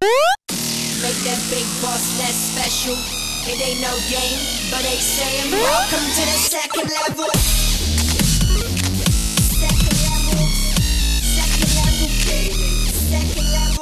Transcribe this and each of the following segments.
Make that big boss less special. It ain't no game, but they saying welcome to the second level. Second level. Second level gaming. Second level.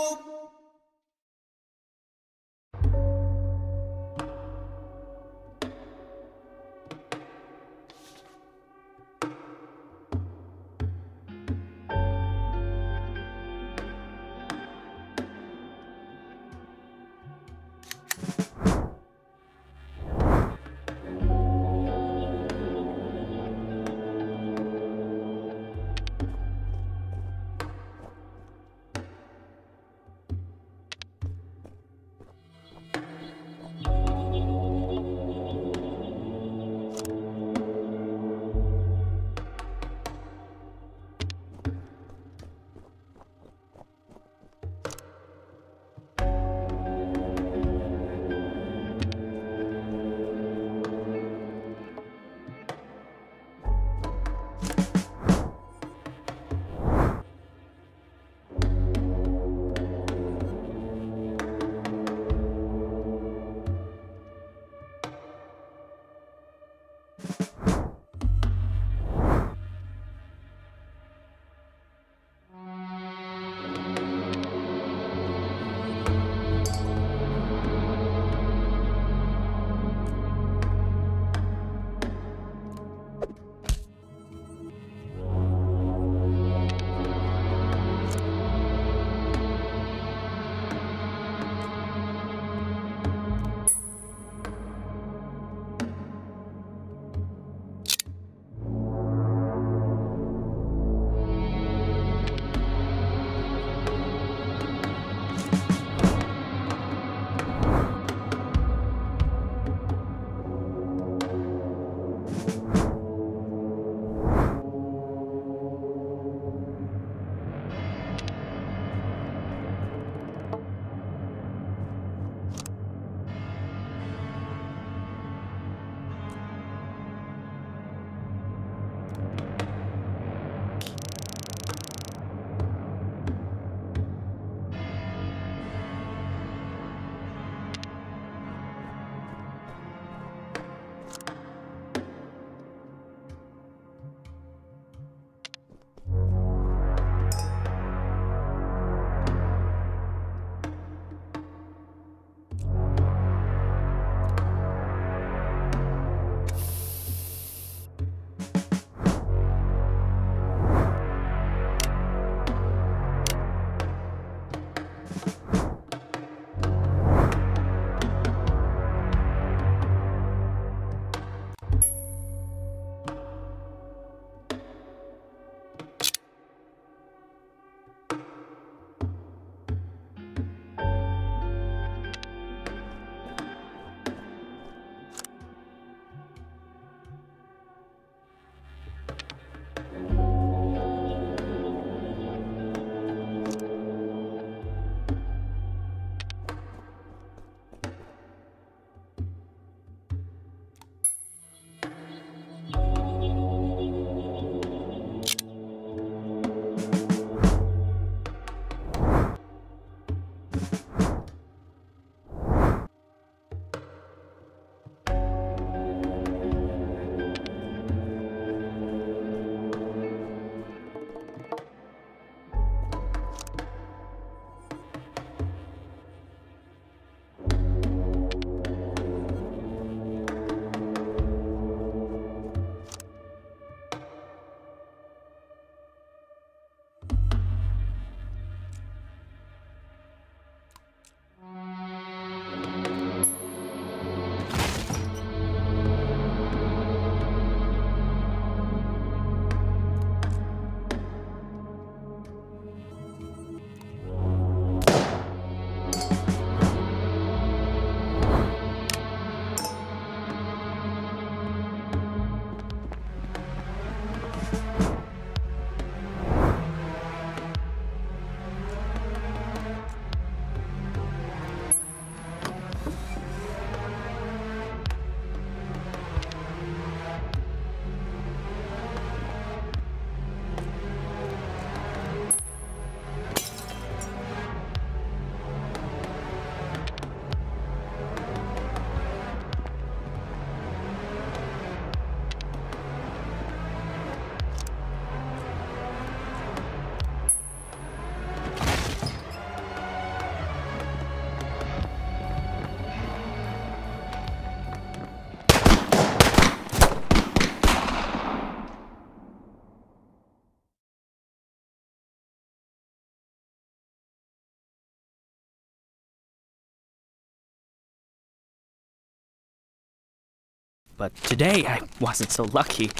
But today, I wasn't so lucky.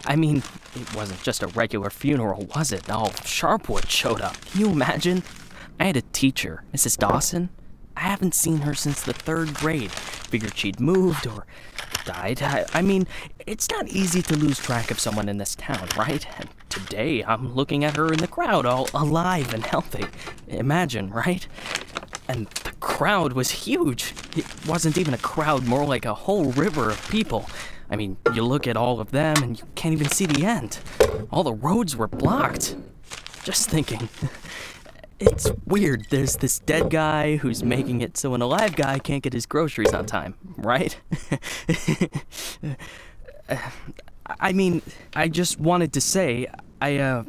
I mean, it wasn't just a regular funeral, was it? All Sharpwood showed up. Can you imagine? I had a teacher, Mrs. Dawson. I haven't seen her since the 3rd grade. Figured she'd moved or died. I mean, it's not easy to lose track of someone in this town, right? And today, I'm looking at her in the crowd, all alive and healthy. Imagine, right? And the crowd was huge. It wasn't even a crowd, more like a whole river of people. I mean, you look at all of them and you can't even see the end. All the roads were blocked. Just thinking. It's weird. There's this dead guy who's making it so an alive guy can't get his groceries on time, right? I mean, I just wanted to say, I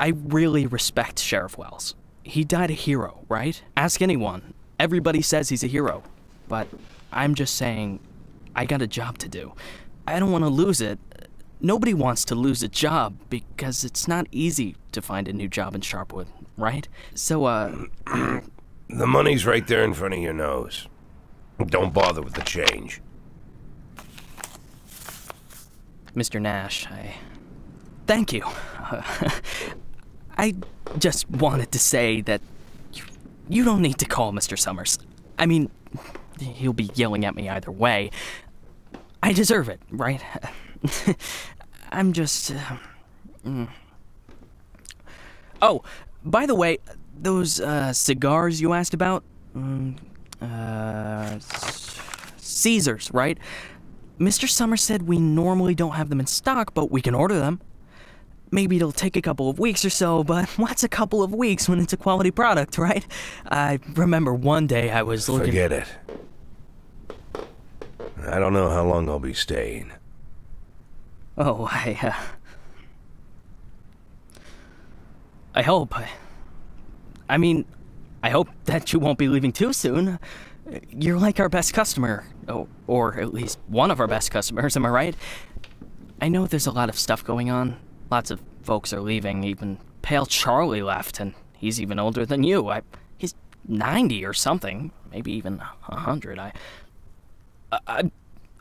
really respect Sheriff Wells. He died a hero, right? Ask anyone. Everybody says he's a hero. But I'm just saying, I got a job to do. I don't want to lose it. Nobody wants to lose a job because it's not easy to find a new job in Sharpwood, right? So, The money's right there in front of your nose. Don't bother with the change. Mr. Nash, thank you. I just wanted to say that you don't need to call Mr. Summers. I mean, he'll be yelling at me either way. I deserve it, right? I'm just... Oh, by the way, those cigars you asked about? Caesars, right? Mr. Summers said we normally don't have them in stock, but we can order them. Maybe it'll take a couple of weeks or so, but what's a couple of weeks when it's a quality product, right? I remember one day I was looking... Forget it. I don't know how long I'll be staying. Oh, I hope. I mean, I hope that you won't be leaving too soon. You're like our best customer, or at least one of our best customers, am I right? I know there's a lot of stuff going on. Lots of folks are leaving. Even Pale Charlie left, and he's even older than you. He's 90 or something, maybe even 100.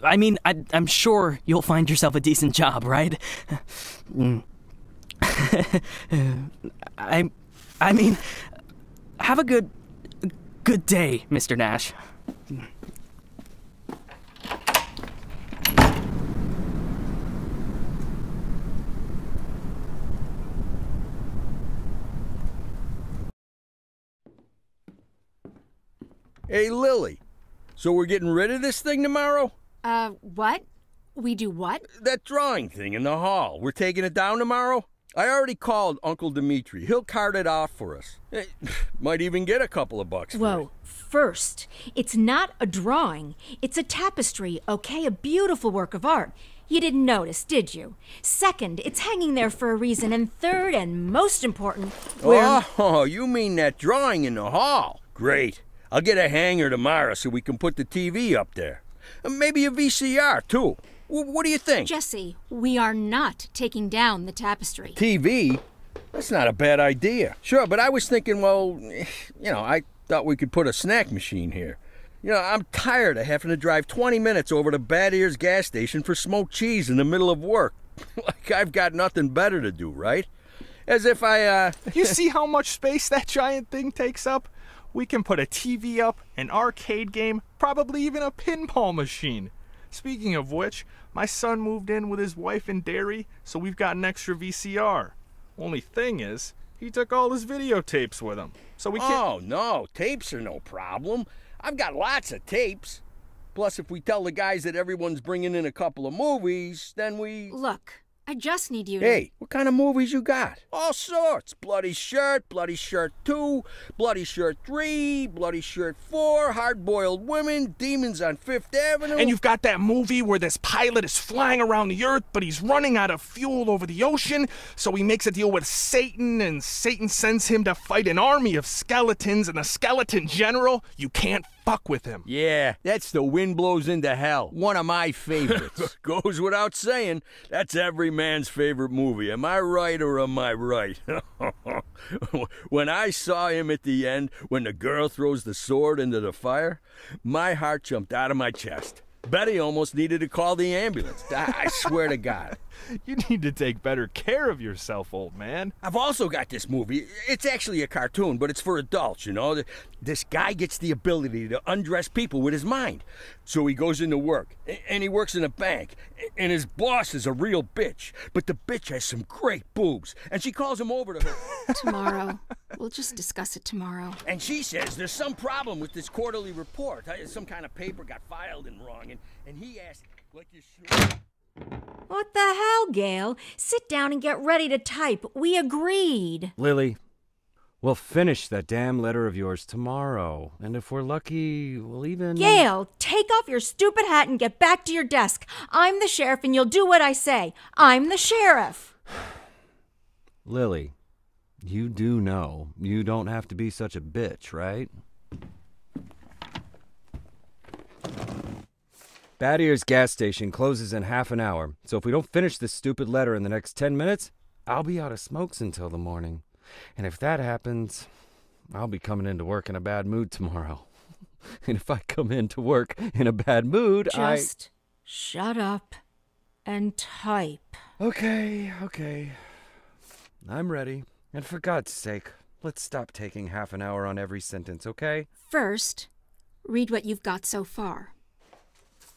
I mean, I'm sure you'll find yourself a decent job, right? I mean, have a good day, Mr. Nash. Hey, Lily. So we're getting rid of this thing tomorrow? What? We do what? That drawing thing in the hall. We're taking it down tomorrow? I already called Uncle Dimitri. He'll cart it off for us. Might even get a couple of bucks for it. Whoa, first, it's not a drawing. It's a tapestry, okay? A beautiful work of art. You didn't notice, did you? Second, it's hanging there for a reason. And third, and most important, Oh, you mean that drawing in the hall? Great. I'll get a hanger tomorrow so we can put the TV up there. Maybe a VCR, too. What do you think? Jesse, we are not taking down the tapestry. TV? That's not a bad idea. Sure, but I was thinking, well, I thought we could put a snack machine here. I'm tired of having to drive 20 minutes over to Bad Ears gas station for smoked cheese in the middle of work. Like I've got nothing better to do, right? As if You see how much space that giant thing takes up? We can put a TV up, an arcade game, probably even a pinball machine. Speaking of which, my son moved in with his wife and dairy, so we've got an extra VCR. Only thing is, he took all his videotapes with him, so we can't... Oh, no, tapes are no problem. I've got lots of tapes. Plus, if we tell the guys that everyone's bringing in a couple of movies, then we... Look, I just need you to... Hey, what kind of movies you got? All sorts. Bloody Shirt 2, Bloody Shirt 3, Bloody Shirt 4, Hard-Boiled Women, Demons on Fifth Avenue. And you've got that movie where this pilot is flying around the earth, but he's running out of fuel over the ocean, so he makes a deal with Satan, and Satan sends him to fight an army of skeletons, and the skeleton general, you can't fuck with him. Yeah, that's The Wind Blows into Hell. One of my favorites. Goes without saying, that's every man's favorite movie. Am I right or am I right? When I saw him at the end, when the girl throws the sword into the fire, my heart jumped out of my chest. Betty almost needed to call the ambulance. I swear to God. You need to take better care of yourself, old man. I've also got this movie. It's actually a cartoon, but it's for adults, you know. This guy gets the ability to undress people with his mind. So he goes into work, and he works in a bank, and his boss is a real bitch. But the bitch has some great boobs, and she calls him over to her. Tomorrow. We'll just discuss it tomorrow. And she says there's some problem with this quarterly report. Some kind of paper got filed in wrong, and he asked, like you should. What the hell, Gail? Sit down and get ready to type. We agreed. Lily, we'll finish that damn letter of yours tomorrow. And if we're lucky, we'll even... Gail, take off your stupid hat and get back to your desk. I'm the sheriff and you'll do what I say. I'm the sheriff. Lily, you do know you don't have to be such a bitch, right? Bad Ears gas station closes in half an hour, so if we don't finish this stupid letter in the next 10 minutes, I'll be out of smokes until the morning. And if that happens, I'll be coming into work in a bad mood tomorrow. And if I come into work in a bad mood, Just shut up and type. Okay. I'm ready. And for God's sake, let's stop taking half an hour on every sentence, okay? First, read what you've got so far.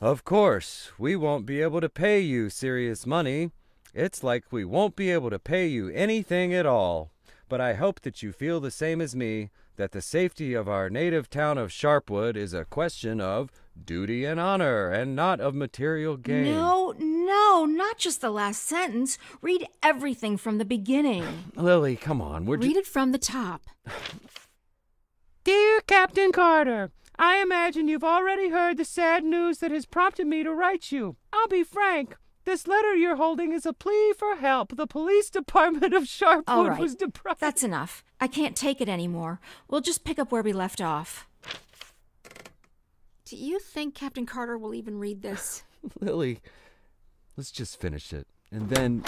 Of course, we won't be able to pay you serious money. It's like we won't be able to pay you anything at all. But I hope that you feel the same as me, that the safety of our native town of Sharpwood is a question of duty and honor, and not of material gain. No, not just the last sentence. Read everything from the beginning. Lily, come on. Read it from the top. Dear Captain Carter, I imagine you've already heard the sad news that has prompted me to write you. I'll be frank. This letter you're holding is a plea for help. The police department of Sharpwood was deprived. That's enough. I can't take it anymore. We'll just pick up where we left off. Do you think Captain Carter will even read this? Lily, let's just finish it. And then...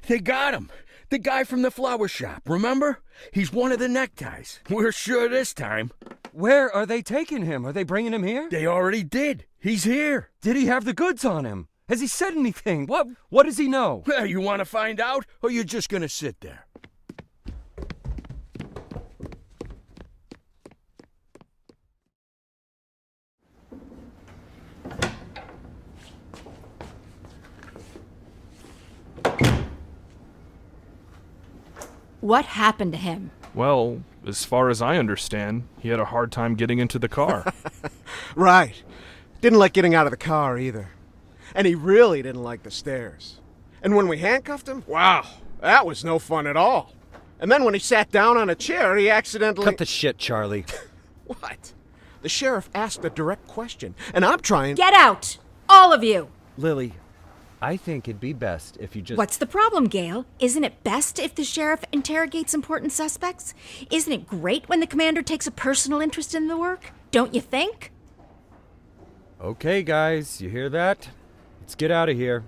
They got him. The guy from the flower shop, remember? He's one of the neckties. We're sure this time. Where are they taking him? Are they bringing him here? They already did. He's here. Did he have the goods on him? Has he said anything? What does he know? Well, you want to find out, or you're just going to sit there? What happened to him? Well, as far as I understand, he had a hard time getting into the car. Right. Didn't like getting out of the car either. And he really didn't like the stairs. And when we handcuffed him, wow, that was no fun at all. And then when he sat down on a chair, he accidentally... Cut the shit, Charlie. What? The sheriff asked a direct question, and I'm trying... Get out! All of you! Lily, I think it'd be best if you just... What's the problem, Gail? Isn't it best if the sheriff interrogates important suspects? Isn't it great when the commander takes a personal interest in the work? Don't you think? Okay, guys, you hear that? Let's get out of here.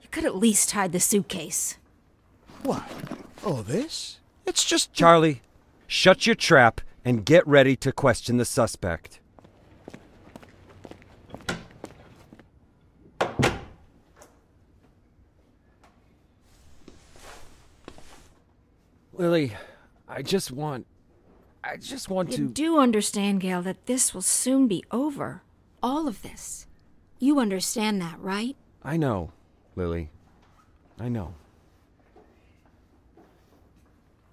You could at least hide the suitcase. What? Oh, this? It's just... Charlie, Shut your trap and get ready to question the suspect. Lily, I just want to... You do understand, Gail, that this will soon be over. All of this. You understand that, right? I know, Lily. I know.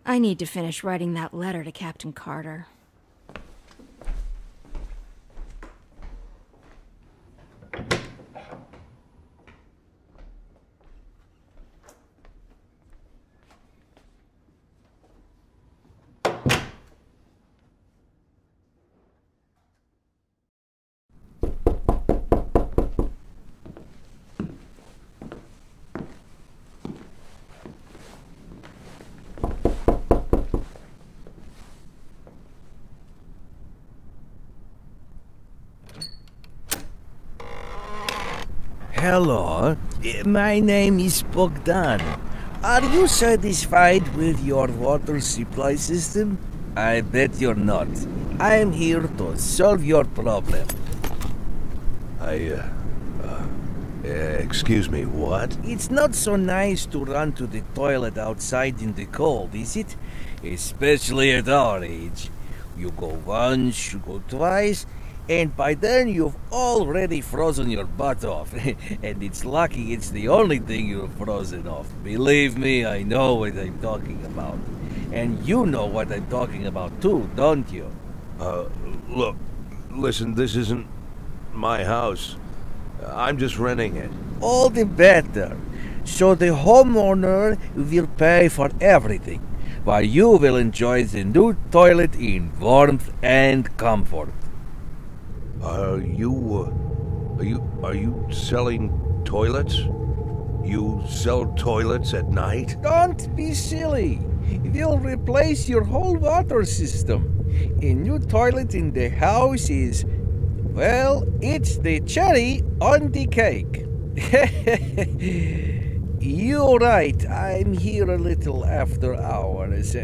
I need to finish writing that letter to Captain Carter. Hello, my name is Bogdan. Are you satisfied with your water supply system? I bet you're not. I'm here to solve your problem. Excuse me, what? It's not so nice to run to the toilet outside in the cold, is it? Especially at our age. You go once, you go twice, and by then you've already frozen your butt off. And it's lucky it's the only thing you've frozen off. Believe me, I know what I'm talking about. And you know what I'm talking about too, don't you? Look, listen, this isn't my house. I'm just renting it. All the better. So the homeowner will pay for everything, while you will enjoy the new toilet in warmth and comfort. Are you selling toilets? You sell toilets at night? Don't be silly. We'll replace your whole water system. A new toilet in the house is, well, it's the cherry on the cake. You're right. I'm here a little after hours.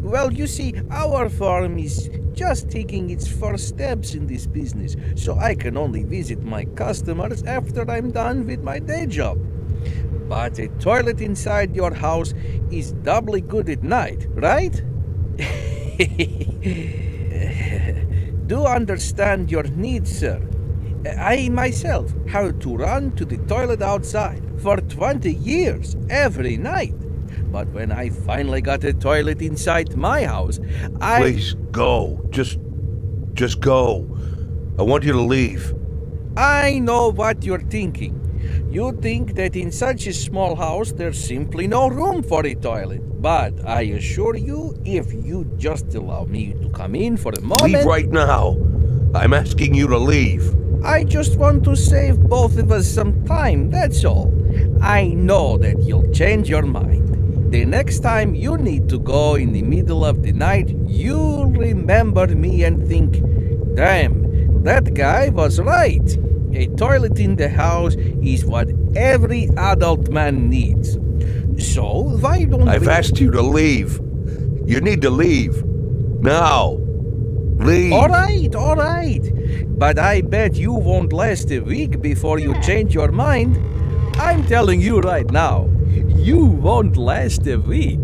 Well, you see, our farm is just taking its first steps in this business, so I can only visit my customers after I'm done with my day job. But a toilet inside your house is doubly good at night, right? Do understand your needs, sir. I myself had to run to the toilet outside for 20 years every night. But when I finally got a toilet inside my house, Please, go. Just go. I want you to leave. I know what you're thinking. You think that in such a small house there's simply no room for a toilet. But I assure you, if you just allow me to come in for a moment... Leave right now. I'm asking you to leave. I just want to save both of us some time, that's all. I know that you'll change your mind. The next time you need to go in the middle of the night, you'll remember me and think, damn, that guy was right. A toilet in the house is what every adult man needs. So, why don't I've asked you to leave. You need to leave. Now. Leave. All right. But I bet you won't last a week before you change your mind. I'm telling you right now. You won't last a week.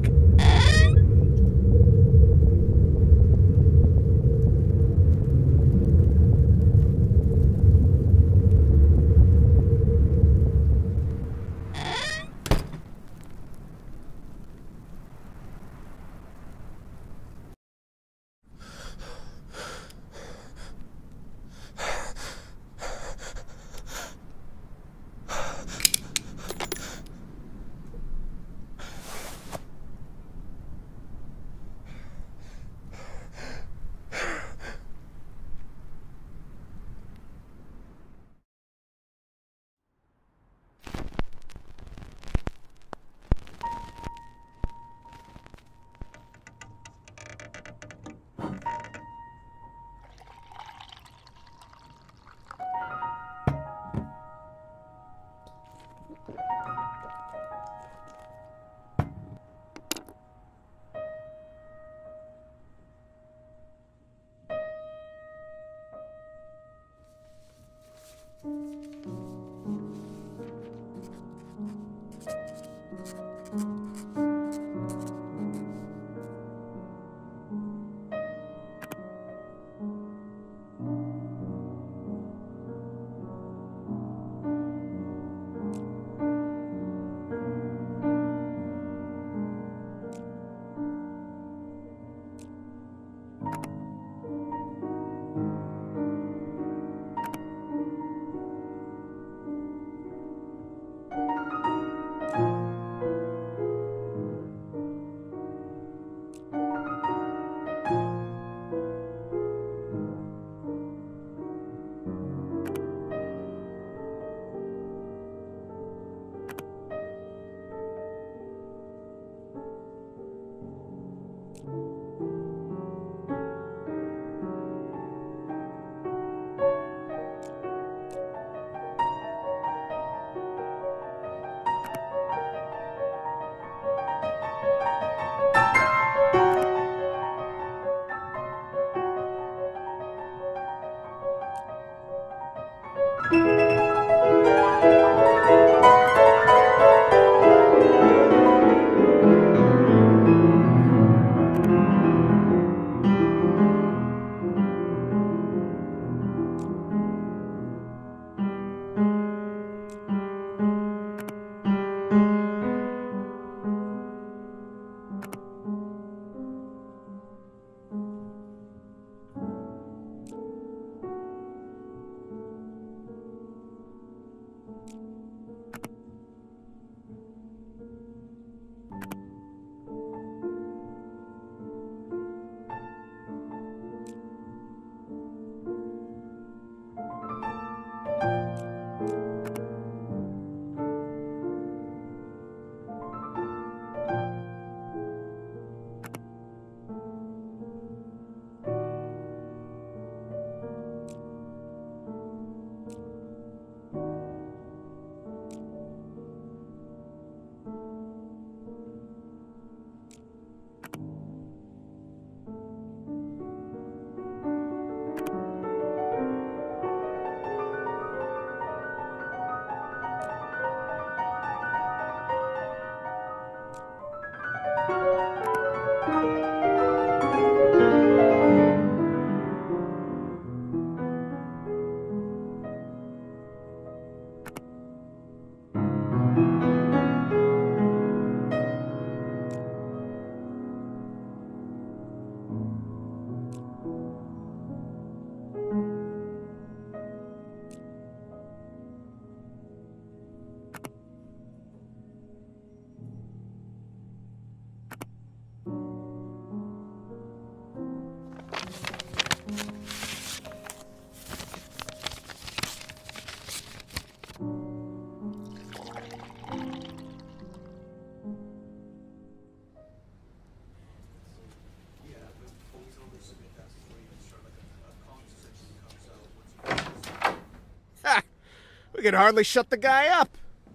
We could hardly shut the guy up.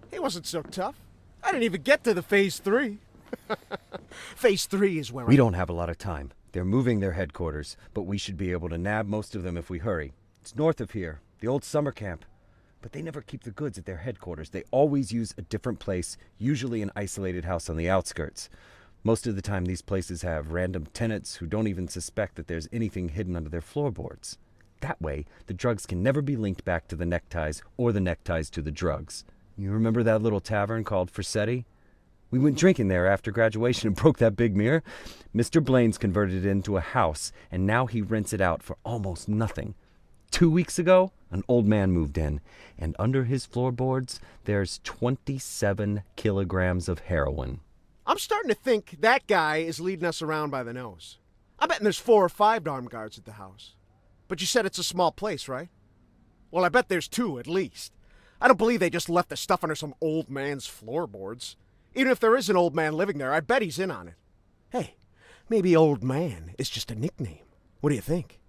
He wasn't so tough. I didn't even get to the Phase 3. Phase 3 is where We don't have a lot of time. They're moving their headquarters, but we should be able to nab most of them if we hurry. It's north of here, the old summer camp. But they never keep the goods at their headquarters. They always use a different place, usually an isolated house on the outskirts. Most of the time, these places have random tenants who don't even suspect that there's anything hidden under their floorboards. That way, the drugs can never be linked back to the neckties or the neckties to the drugs. You remember that little tavern called Forsetti? We went drinking there after graduation and broke that big mirror. Mr. Blaine's converted it into a house, and now he rents it out for almost nothing. 2 weeks ago, an old man moved in, and under his floorboards, there's 27 kilograms of heroin. I'm starting to think that guy is leading us around by the nose. I'm betting there's 4 or 5 armed guards at the house. But you said it's a small place, right? Well, I bet there's 2 at least. I don't believe they just left the stuff under some old man's floorboards. Even if there is an old man living there, I bet he's in on it. Hey, maybe old man is just a nickname. What do you think?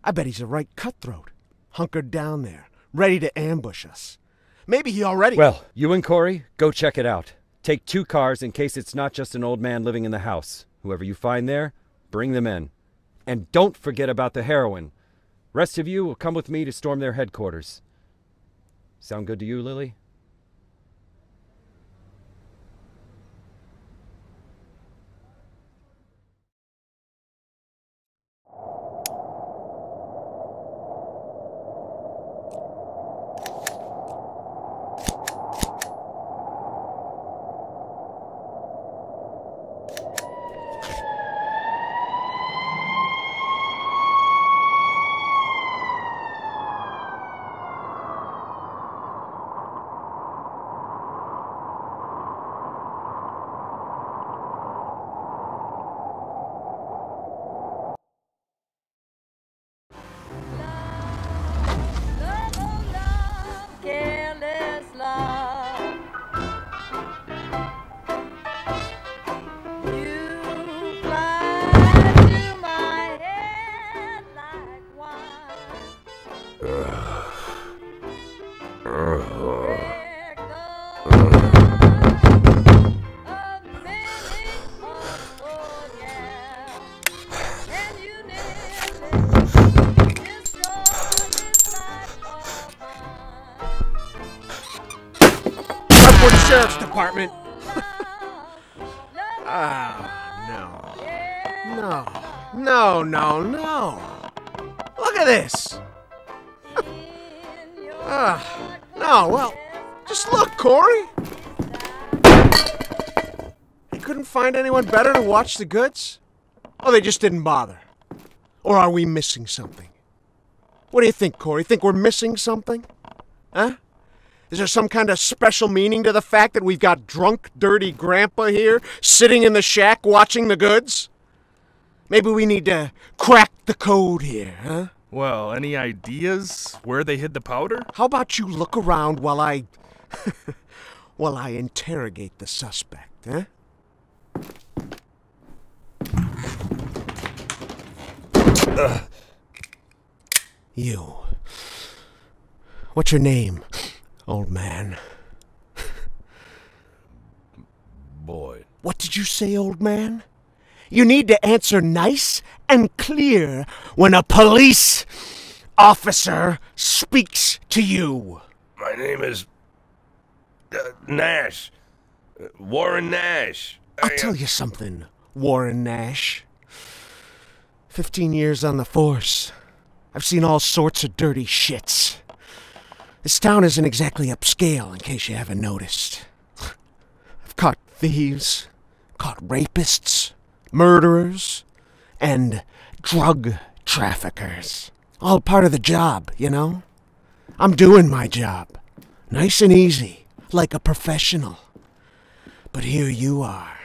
I bet he's a right cutthroat, hunkered down there, ready to ambush us. Maybe he already... Well, you and Corey, go check it out. Take 2 cars in case it's not just an old man living in the house. Whoever you find there, bring them in. And don't forget about the heroin. Rest of you will come with me to storm their headquarters. Sound good to you, Lily? Sheriff's Department. No. Look at this. No, well, just look, Corey. You couldn't find anyone better to watch the goods? Oh, they just didn't bother. Or are we missing something? What do you think, Corey? Think we're missing something? Huh? Is there some kind of special meaning to the fact that we've got drunk, dirty grandpa here, sitting in the shack watching the goods? Maybe we need to crack the code here, huh? Well, any ideas where they hid the powder? How about you look around while I... while I interrogate the suspect, huh? You. What's your name, old man? Boyd. What did you say, old man? You need to answer nice and clear when a police officer speaks to you. My name is... Nash. Warren Nash. I'll tell you something, Warren Nash. 15 years on the force. I've seen all sorts of dirty shits. This town isn't exactly upscale, in case you haven't noticed. I've caught thieves, caught rapists, murderers, and drug traffickers. All part of the job, you know? I'm doing my job. Nice and easy, like a professional. But here you are.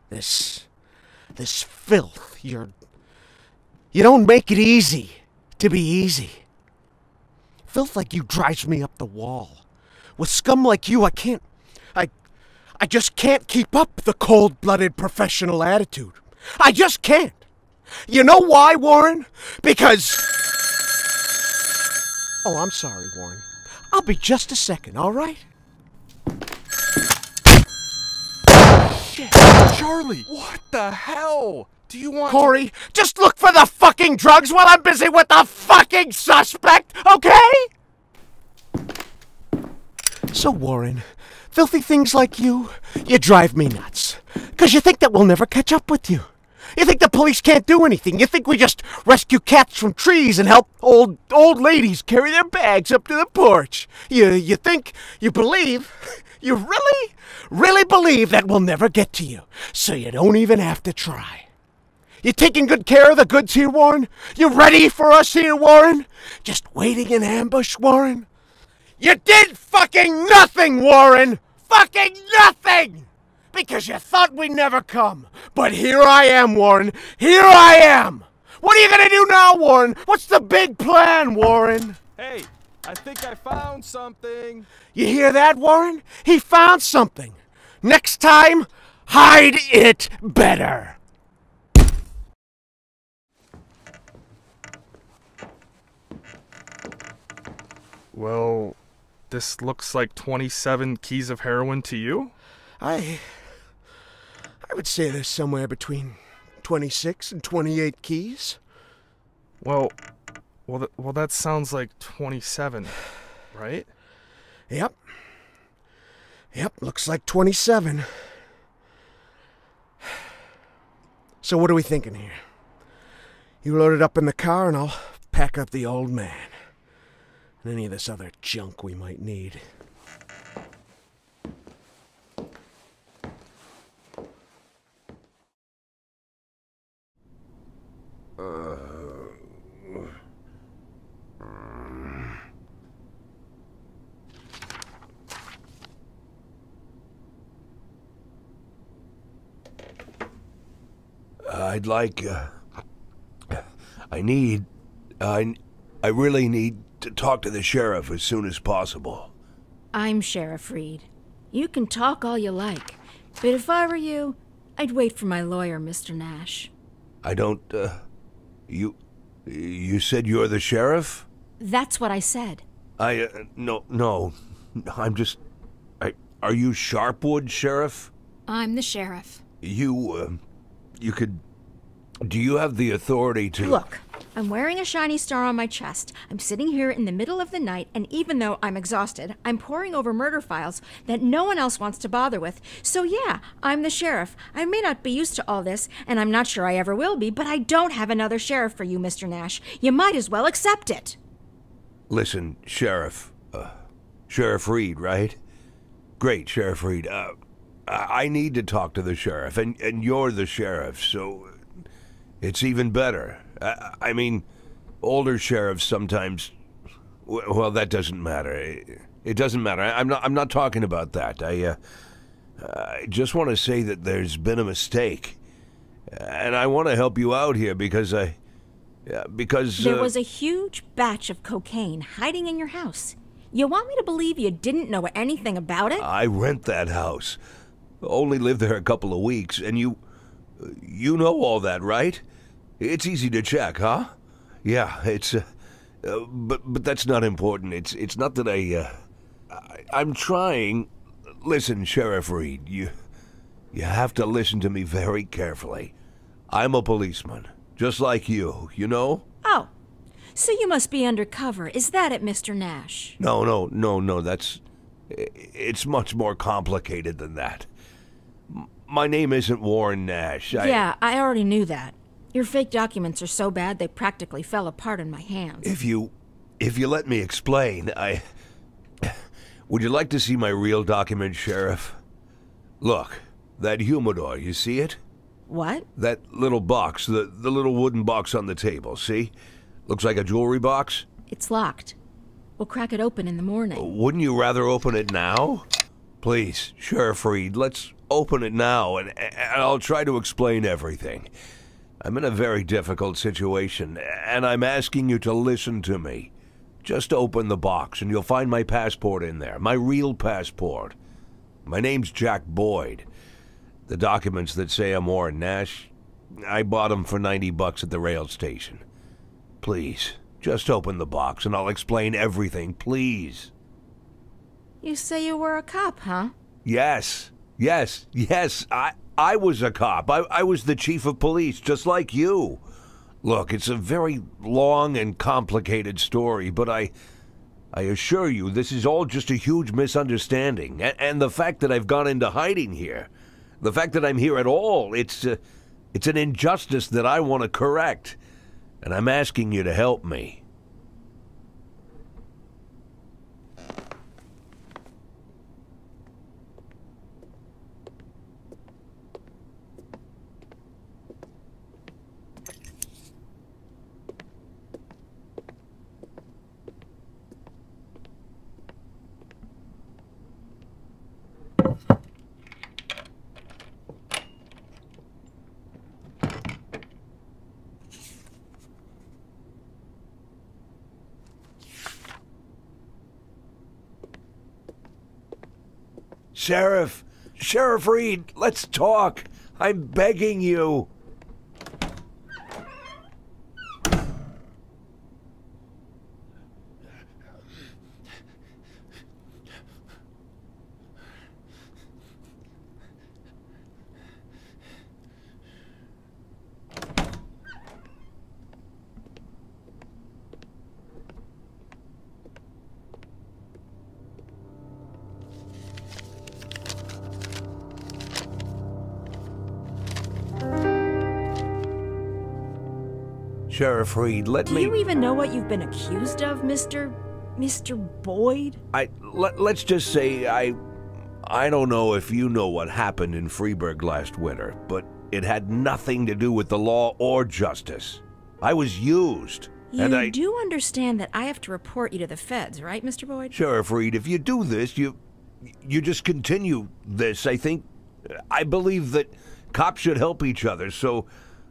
This filth, you don't make it easy to be easy. Filth like you drives me up the wall. With scum like you, I just can't keep up the cold-blooded professional attitude. I just can't. You know why, Warren? Because... Oh, I'm sorry, Warren. I'll be just a second, all right? Shit, Charlie, what the hell? Do you want Corey, just look for the fucking drugs while I'm busy with the fucking suspect, okay? So, Warren, filthy things like you drive me nuts. 'Cause you think that we'll never catch up with you. You think the police can't do anything. You think we just rescue cats from trees and help old ladies carry their bags up to the porch. You think, you believe, you really believe that we'll never get to you. So you don't even have to try. You taking good care of the goods here, Warren? You ready for us here, Warren? Just waiting in ambush, Warren? You did fucking nothing, Warren! Fucking nothing! Because you thought we'd never come. But here I am, Warren. Here I am! What are you gonna do now, Warren? What's the big plan, Warren? Hey, I think I found something. You hear that, Warren? He found something. Next time, hide it better. Well, this looks like 27 keys of heroin to you? I would say there's somewhere between 26 and 28 keys. Well, that sounds like 27, right? Yep, looks like 27. So what are we thinking here? You load it up in the car and I'll pack up the old man. And any of this other junk we might need. I'd like, I really need to talk to the sheriff as soon as possible. I'm Sheriff Reed. You can talk all you like, but if I were you, I'd wait for my lawyer, Mr. Nash. I don't, you said you're the sheriff? That's what I said. No, I'm just, are you Sharpwood, Sheriff? I'm the sheriff. Do you have the authority to... Look, I'm wearing a shiny star on my chest. I'm sitting here in the middle of the night, and even though I'm exhausted, I'm poring over murder files that no one else wants to bother with. So yeah, I'm the sheriff. I may not be used to all this, and I'm not sure I ever will be, but I don't have another sheriff for you, Mr. Nash. You might as well accept it. Listen, Sheriff. Sheriff Reed, right? Great, Sheriff Reed. I need to talk to the sheriff, and you're the sheriff, so... It's even better. I mean, older sheriffs sometimes... Well, that doesn't matter. It doesn't matter. I'm not talking about that. I just want to say that there's been a mistake. And I want to help you out here because there was a huge batch of cocaine hiding in your house. You want me to believe you didn't know anything about it? I rent that house. Only lived there a couple of weeks, and you know all that, right? It's easy to check, huh? Yeah, it's but that's not important. It's not that I'm trying. Listen, Sheriff Reed, you have to listen to me very carefully. I'm a policeman, just like you know? Oh, so you must be undercover. Is that it, Mr. Nash? No, it's much more complicated than that. My name isn't Warren Nash. Yeah, I already knew that. Your fake documents are so bad they practically fell apart in my hands. If you let me explain, would you like to see my real document, Sheriff? Look, that humidor, you see it? What? That little box, the little wooden box on the table, see? Looks like a jewelry box? It's locked. We'll crack it open in the morning. Wouldn't you rather open it now? Please, Sheriff Reed, let's open it now, and I'll try to explain everything. I'm in a very difficult situation, and I'm asking you to listen to me. Just open the box, and you'll find my passport in there, my real passport. My name's Jack Boyd. The documents that say I'm Warren Nash, I bought them for $90 at the rail station. Please, just open the box, and I'll explain everything, please. You say you were a cop, huh? Yes. I was a cop. I was the chief of police, just like you. Look, it's a very long and complicated story, but I assure you this is all just a huge misunderstanding. And the fact that I've gone into hiding here, the fact that I'm here at all, it's an injustice that I want to correct. And I'm asking you to help me. Sheriff Reed, let's talk. I'm begging you. Sheriff Reed, let me... Do you even know what you've been accused of, Mr. Boyd? Let's just say I don't know if you know what happened in Freeburg last winter, but it had nothing to do with the law or justice. I was used. You do understand that I have to report you to the feds, right, Mr. Boyd? Sheriff Reed, if you do this, you just continue this. I believe that cops should help each other, so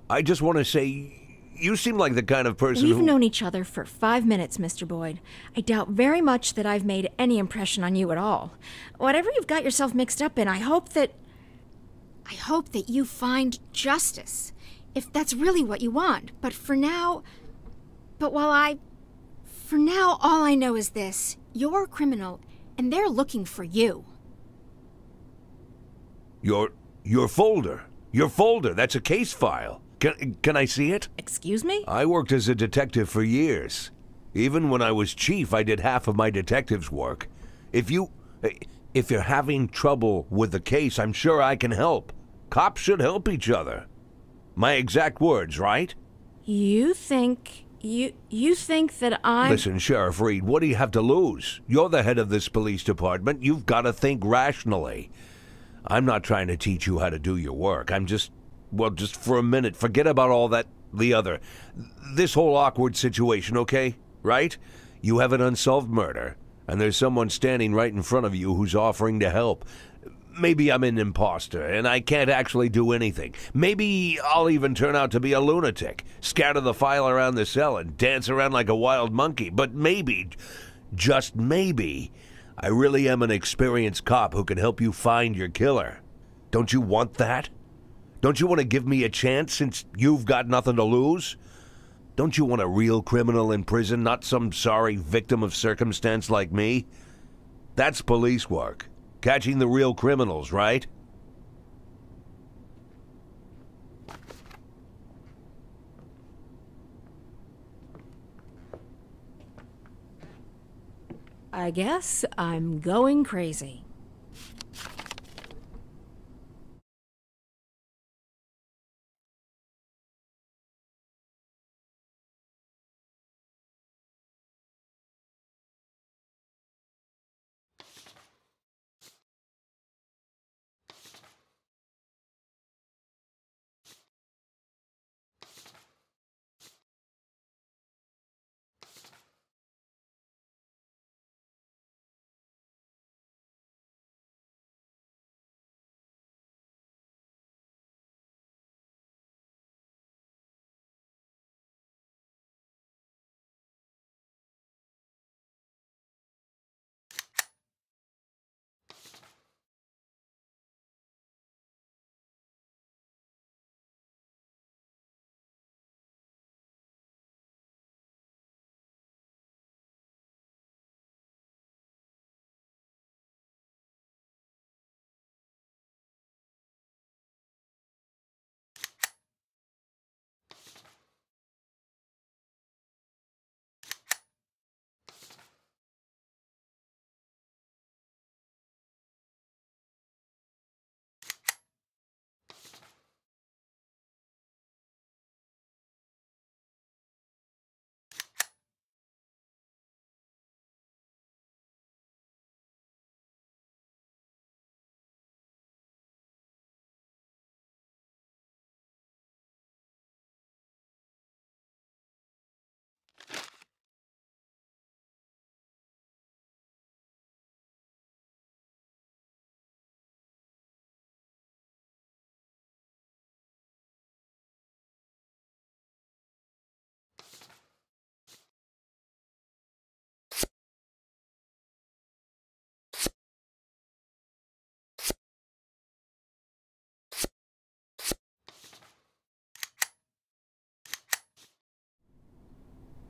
I just want to say... You seem like the kind of person We've known each other for 5 minutes, Mr. Boyd. I doubt very much that I've made any impression on you at all. Whatever you've got yourself mixed up in, I hope that you find justice, if that's really what you want. But for now, all I know is this. You're a criminal, and they're looking for you. Your folder. That's a case file. Can I see it? Excuse me? I worked as a detective for years. Even when I was chief, I did half of my detective's work. If you're having trouble with the case, I'm sure I can help. Cops should help each other. My exact words, right? You think that I'm... Listen, Sheriff Reed, what do you have to lose? You're the head of this police department. You've got to think rationally. I'm not trying to teach you how to do your work. I'm just for a minute, forget about all this whole awkward situation, okay? Right? You have an unsolved murder, and there's someone standing right in front of you who's offering to help. Maybe I'm an imposter, and I can't actually do anything. Maybe I'll even turn out to be a lunatic, scatter the file around the cell and dance around like a wild monkey. But maybe, just maybe, I really am an experienced cop who can help you find your killer. Don't you want that? Don't you want to give me a chance since you've got nothing to lose? Don't you want a real criminal in prison, not some sorry victim of circumstance like me? That's police work. Catching the real criminals, right? I guess I'm going crazy.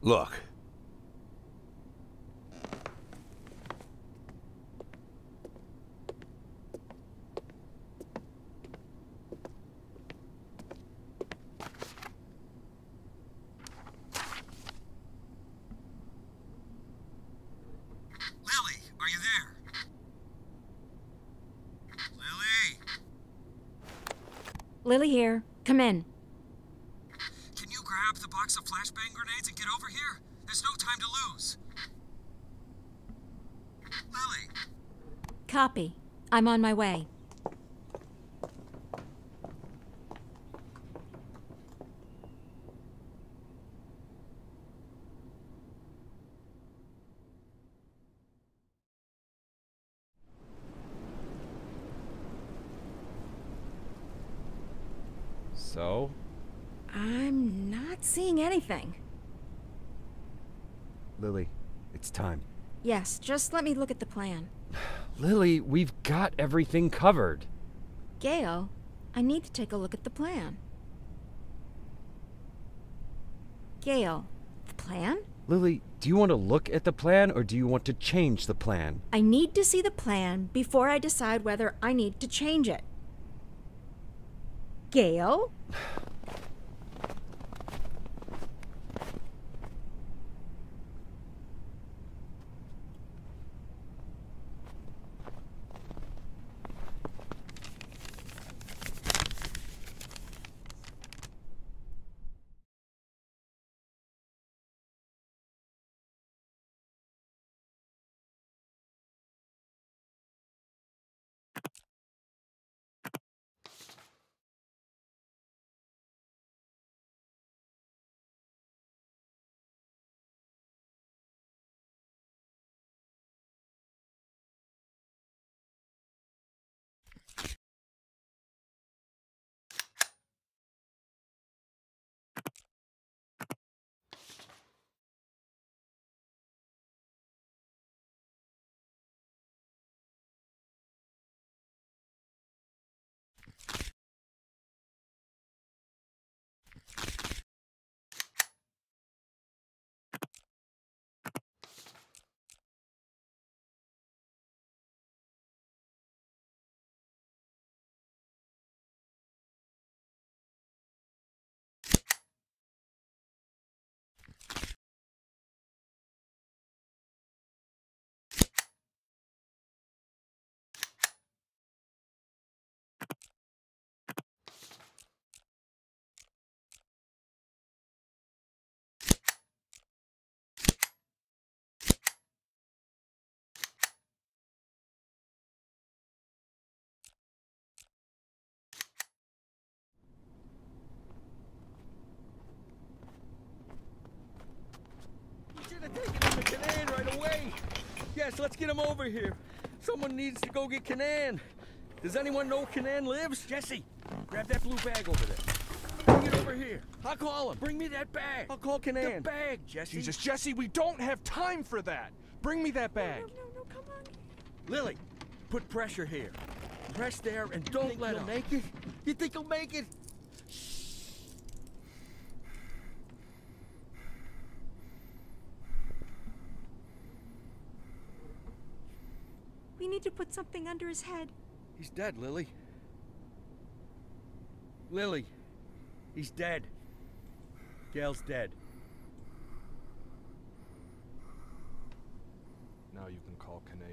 Look. Lily, are you there? Lily! Lily here. Come in. Can you grab the box of flashbang grenades and get over here? There's no time to lose. Lily! Copy. I'm on my way. So? I'm not seeing anything. Lily, it's time. Yes, just let me look at the plan. Lily, we've got everything covered. Gail, I need to take a look at the plan. Gail, the plan? Lily, do you want to look at the plan or do you want to change the plan? I need to see the plan before I decide whether I need to change it. Gail? Take him to Canaan right away. Yes, let's get him over here. Someone needs to go get Canaan. Does anyone know Canaan lives? Jesse, grab that blue bag over there. Bring it over here. I'll call him. Bring me that bag. I'll call Canaan. The bag, Jesse. Jesus, Jesse, we don't have time for that. Bring me that bag. No, come on. Lily, put pressure here. Press there and don't let him. Make it? You think he'll make it? We need to put something under his head. He's dead, Lily. Lily, he's dead. Gail's dead. Now you can call Canaan.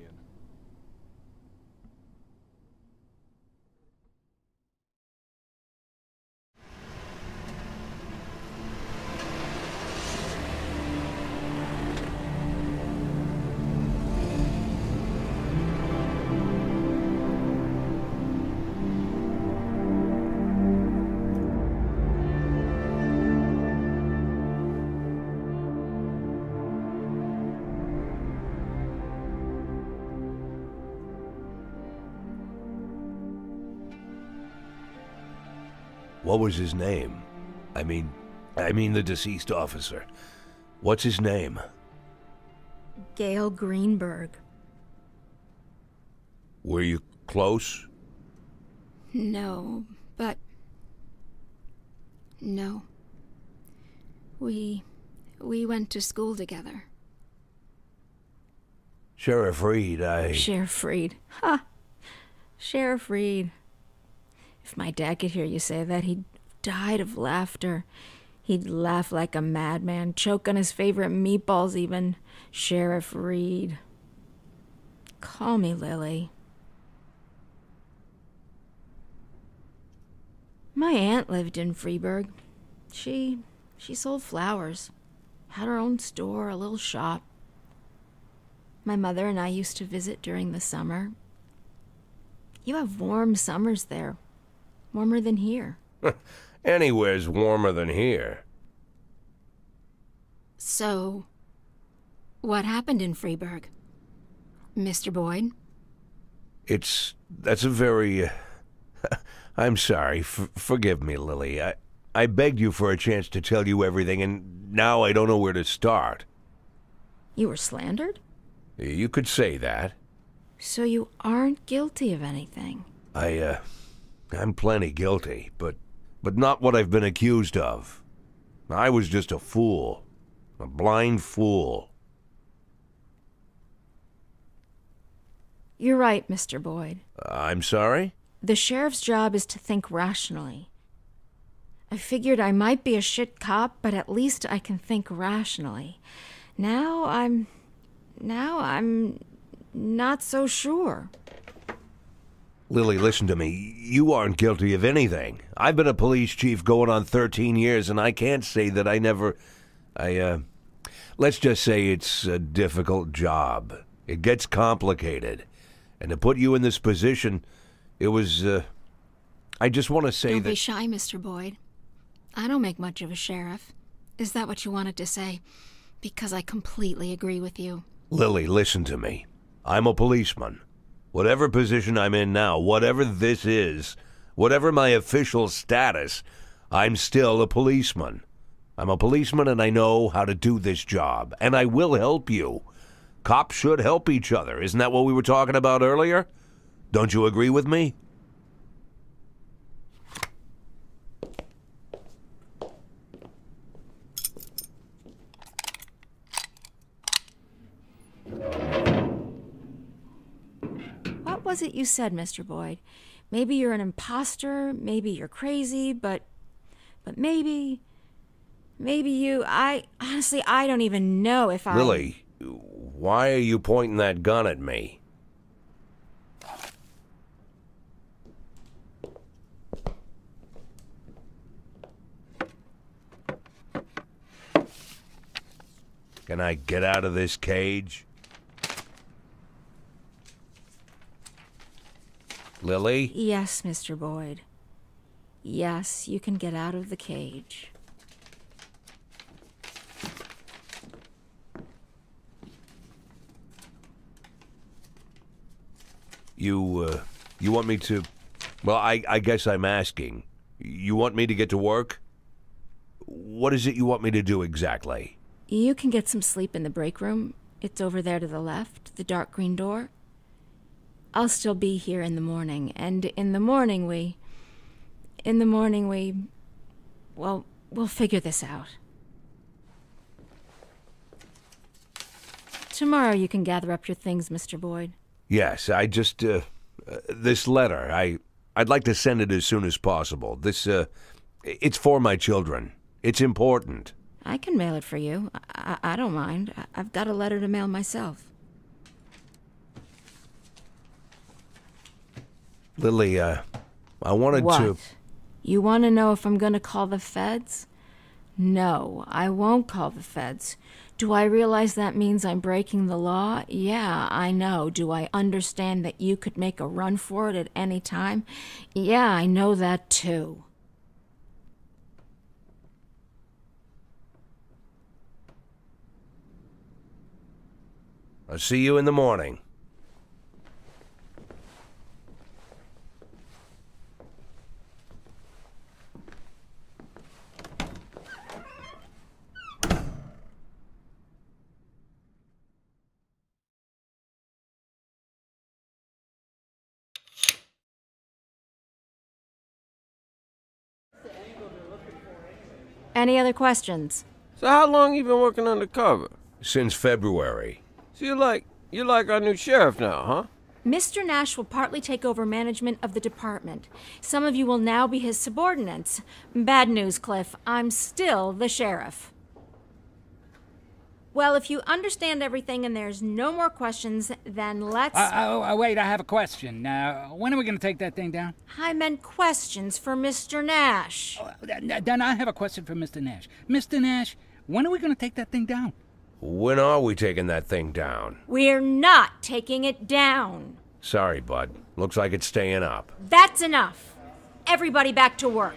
What was his name? I mean the deceased officer. What's his name? Gail Greenberg. Were you close? No, but... No. We We went to school together. Sheriff Reed, Sheriff Reed. Ha! Sheriff Reed. If my dad could hear you say that, he'd died of laughter. He'd laugh like a madman, choke on his favorite meatballs even. Sheriff Reed. Call me Lily. My aunt lived in Freeburg. She sold flowers. Had her own store, a little shop. My mother and I used to visit during the summer. You have warm summers there. Warmer than here. Anywhere's warmer than here. So, what happened in Freeburg? Mr. Boyd? That's a very... I'm sorry. Forgive me, Lily. I begged you for a chance to tell you everything, and now I don't know where to start. You were slandered? You could say that. So you aren't guilty of anything? I'm plenty guilty, but not what I've been accused of. I was just a fool. A blind fool. You're right, Mr. Boyd. I'm sorry? The sheriff's job is to think rationally. I figured I might be a shit cop, but at least I can think rationally. Now I'm not so sure. Lily, listen to me. You aren't guilty of anything. I've been a police chief going on 13 years, and I can't say that I never... Let's just say it's a difficult job. It gets complicated. And to put you in this position, it was, I just want to say Don't that... be shy, Mr. Boyd. I don't make much of a sheriff. Is that what you wanted to say? Because I completely agree with you. Lily, listen to me. I'm a policeman. Whatever position I'm in now, whatever this is, whatever my official status, I'm still a policeman. I'm a policeman and I know how to do this job. And I will help you. Cops should help each other. Isn't that what we were talking about earlier? Don't you agree with me? What was it you said, Mr. Boyd? Maybe you're an imposter, maybe you're crazy, but maybe you... honestly, I don't even know if I... Lily, why are you pointing that gun at me? Can I get out of this cage? Lily? Yes, Mr. Boyd. Yes, you can get out of the cage. You want me to... Well, I guess I'm asking. You want me to get to work? What is it you want me to do exactly? You can get some sleep in the break room. It's over there to the left, the dark green door. I'll still be here in the morning, and in the morning we... Well, we'll figure this out. Tomorrow you can gather up your things, Mr. Boyd. Yes, I just, this letter, I'd like to send it as soon as possible. This, it's for my children. It's important. I can mail it for you. I don't mind. I've got a letter to mail myself. Lily, I wanted What? to... You want to know if I'm going to call the feds? No, I won't call the feds. Do I realize that means I'm breaking the law? Yeah, I know. Do I understand that you could make a run for it at any time? Yeah, I know that too. I'll see you in the morning. Any other questions? So how long you been working undercover? Since February. So you're like our new sheriff now, huh? Mr. Nash will partly take over management of the department. Some of you will now be his subordinates. Bad news, Cliff. I'm still the sheriff. Well, if you understand everything and there's no more questions, then let's... Wait, I have a question. When are we going to take that thing down? I meant questions for Mr. Nash. Then I have a question for Mr. Nash. Mr. Nash, when are we going to take that thing down? When are we taking that thing down? We're not taking it down. Sorry, bud. Looks like it's staying up. That's enough. Everybody back to work.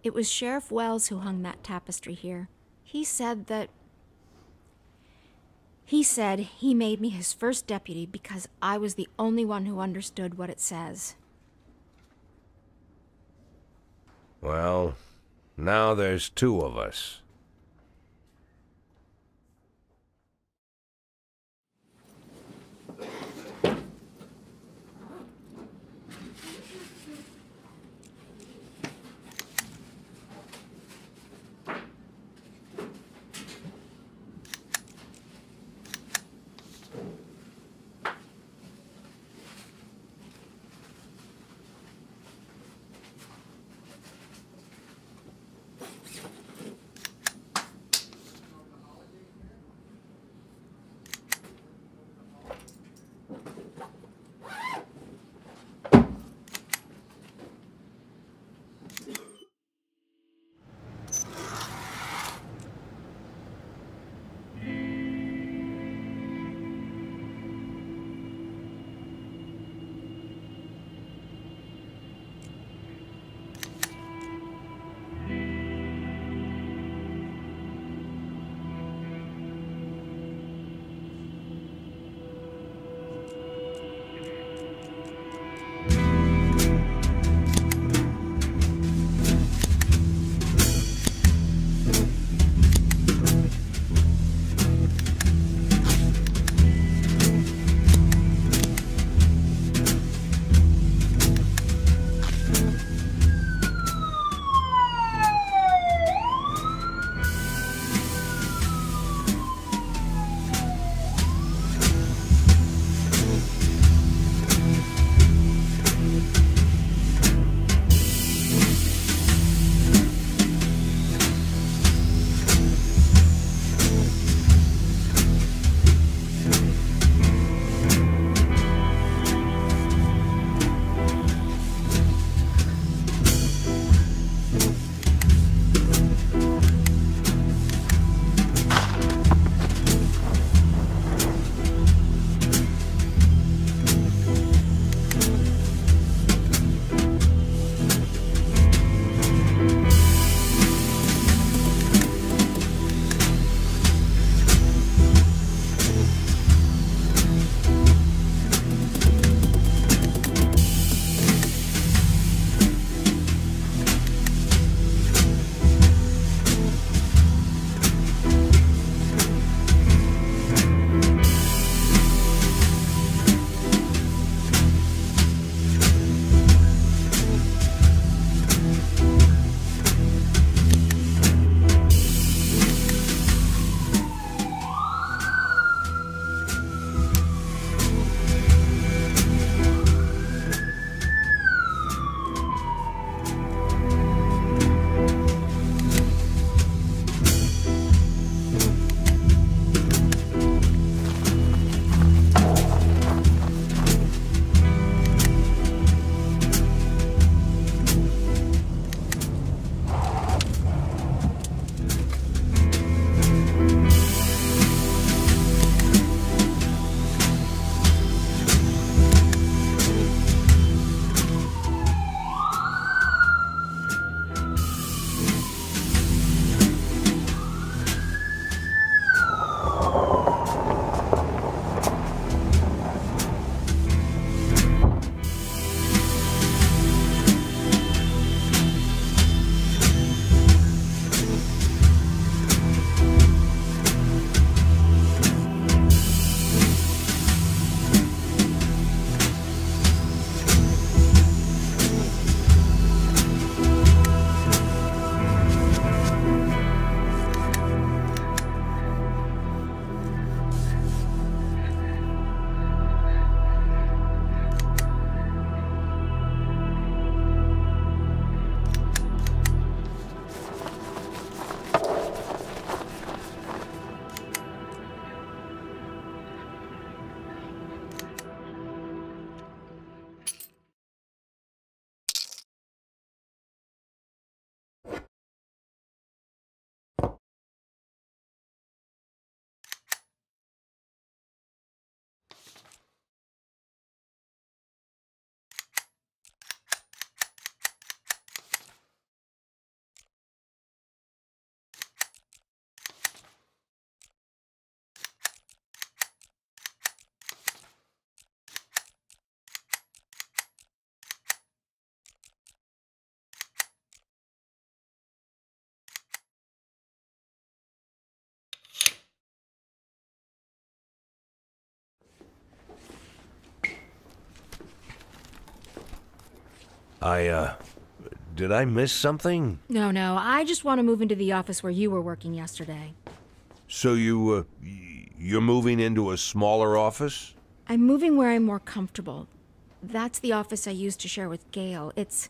It was Sheriff Wells who hung that tapestry here. He said he made me his first deputy because I was the only one who understood what it says. Well, now there's two of us. Did I miss something? No, I just want to move into the office where you were working yesterday. So you're moving into a smaller office? I'm moving where I'm more comfortable. That's the office I used to share with Gail. It's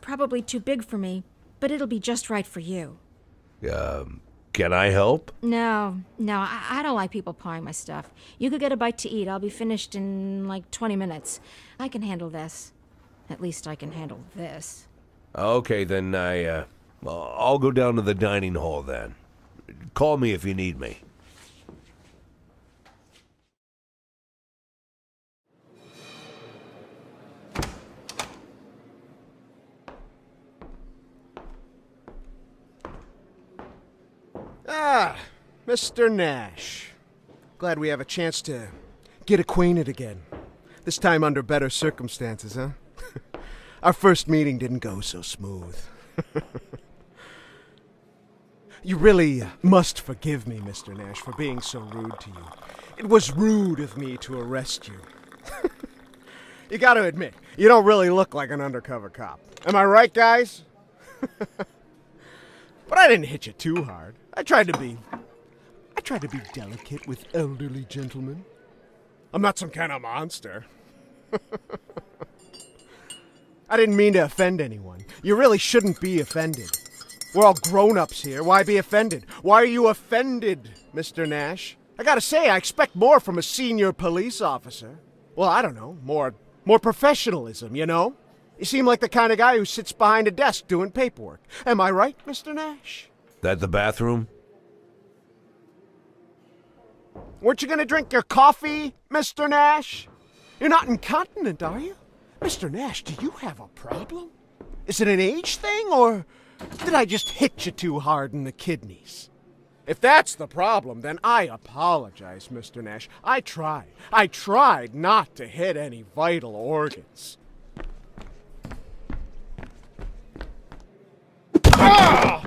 probably too big for me, but it'll be just right for you. Can I help? No, I don't like people pawing my stuff. You could get a bite to eat. I'll be finished in like 20 minutes. I can handle this. At least I can handle this. Okay, then I'll go down to the dining hall then. Call me if you need me. Ah, Mr. Nash. Glad we have a chance to get acquainted again. This time under better circumstances, huh? Our first meeting didn't go so smooth. You really must forgive me, Mr. Nash, for being so rude to you. It was rude of me to arrest you. You gotta admit, you don't really look like an undercover cop. Am I right, guys? But I didn't hit you too hard. I tried to be delicate with elderly gentlemen. I'm not some kind of monster. I didn't mean to offend anyone. You really shouldn't be offended. We're all grown-ups here. Why be offended? Why are you offended, Mr. Nash? I gotta say, I expect more from a senior police officer. Well, I don't know, more professionalism, you know? You seem like the kind of guy who sits behind a desk doing paperwork. Am I right, Mr. Nash? That the bathroom? Weren't you gonna drink your coffee, Mr. Nash? You're not incontinent, are you? Mr. Nash, do you have a problem? Is it an age thing, or did I just hit you too hard in the kidneys? If that's the problem, then I apologize, Mr. Nash. I tried not to hit any vital organs. Ah!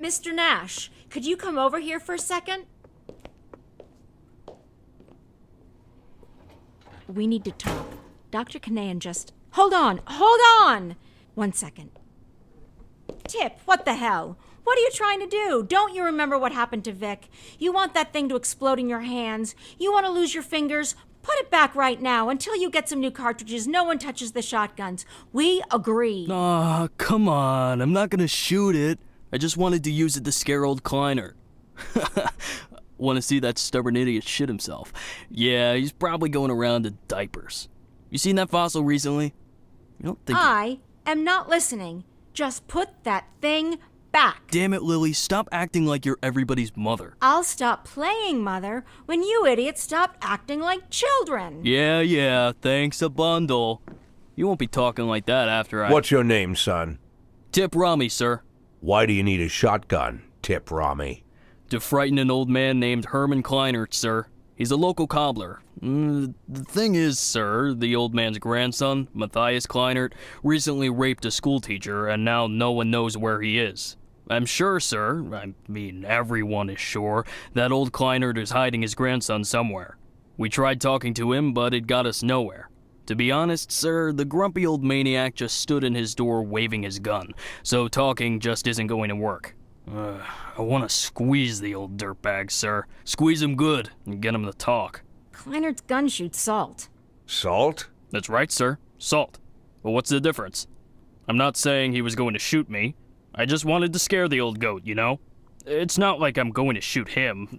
Mr. Nash, could you come over here for a second? We need to talk. Dr. Kanayan just... Hold on! 1 second. Tip, what the hell? What are you trying to do? Don't you remember what happened to Vic? You want that thing to explode in your hands? You want to lose your fingers? Put it back right now. Until you get some new cartridges, no one touches the shotguns. We agree. Aw, come on. I'm not gonna shoot it. I just wanted to use it to scare old Kleiner. Want to see that stubborn idiot shit himself. Yeah, he's probably going around in diapers. You seen that fossil recently? You don't think... I am not listening. Just put that thing back. Damn it, Lily. Stop acting like you're everybody's mother. I'll stop playing mother when you idiots stop acting like children. Yeah, thanks a bundle. You won't be talking like that after I... What's your name, son? Tip Rami, sir. Why do you need a shotgun, Tip Rami? To frighten an old man named Herman Kleinert, sir. He's a local cobbler. The thing is, sir, the old man's grandson, Matthias Kleinert, recently raped a schoolteacher, and now no one knows where he is. I'm sure, sir, I mean everyone is sure, that old Kleinert is hiding his grandson somewhere. We tried talking to him, but it got us nowhere. To be honest, sir, the grumpy old maniac just stood in his door waving his gun, so talking just isn't going to work. I want to squeeze the old dirtbag, sir. Squeeze him good and get him to talk. Kleinert's gun shoots salt. Salt? That's right, sir. Salt. But what's the difference? I'm not saying he was going to shoot me. I just wanted to scare the old goat, you know? It's not like I'm going to shoot him.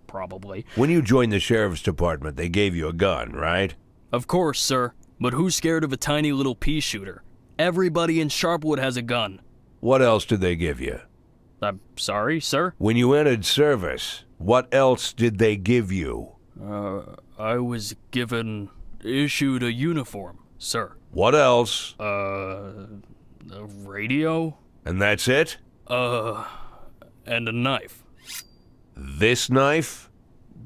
Probably. When you joined the sheriff's department, they gave you a gun, right? Of course, sir. But who's scared of a tiny little pea shooter? Everybody in Sharpwood has a gun. What else did they give you? I'm sorry, sir? When you entered service, what else did they give you? I was issued a uniform, sir. What else? A radio? And that's it? And a knife. This knife?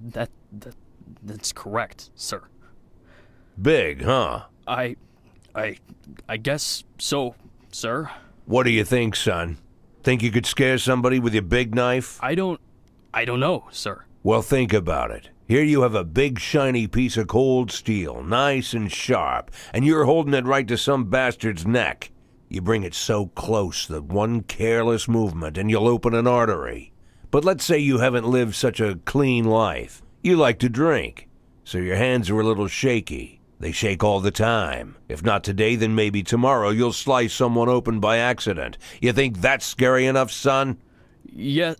That's correct, sir. Big, huh? I guess so, sir. What do you think, son? Think you could scare somebody with your big knife? I don't know, sir. Well, think about it. Here you have a big shiny piece of cold steel, nice and sharp, and you're holding it right to some bastard's neck. You bring it so close that one careless movement and you'll open an artery. But let's say you haven't lived such a clean life. You like to drink, so your hands are a little shaky. They shake all the time. If not today, then maybe tomorrow you'll slice someone open by accident. You think that's scary enough, son? Yes,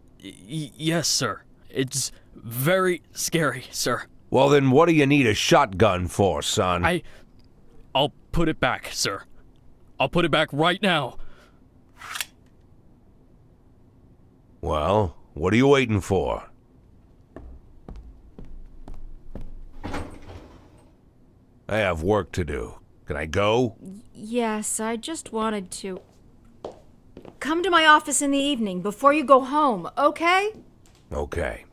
sir. It's very scary, sir. Well, then what do you need a shotgun for, son? I'll put it back, sir. I'll put it back right now. Well, what are you waiting for? I have work to do. Can I go? Yes, I just wanted to... Come to my office in the evening before you go home, okay? Okay.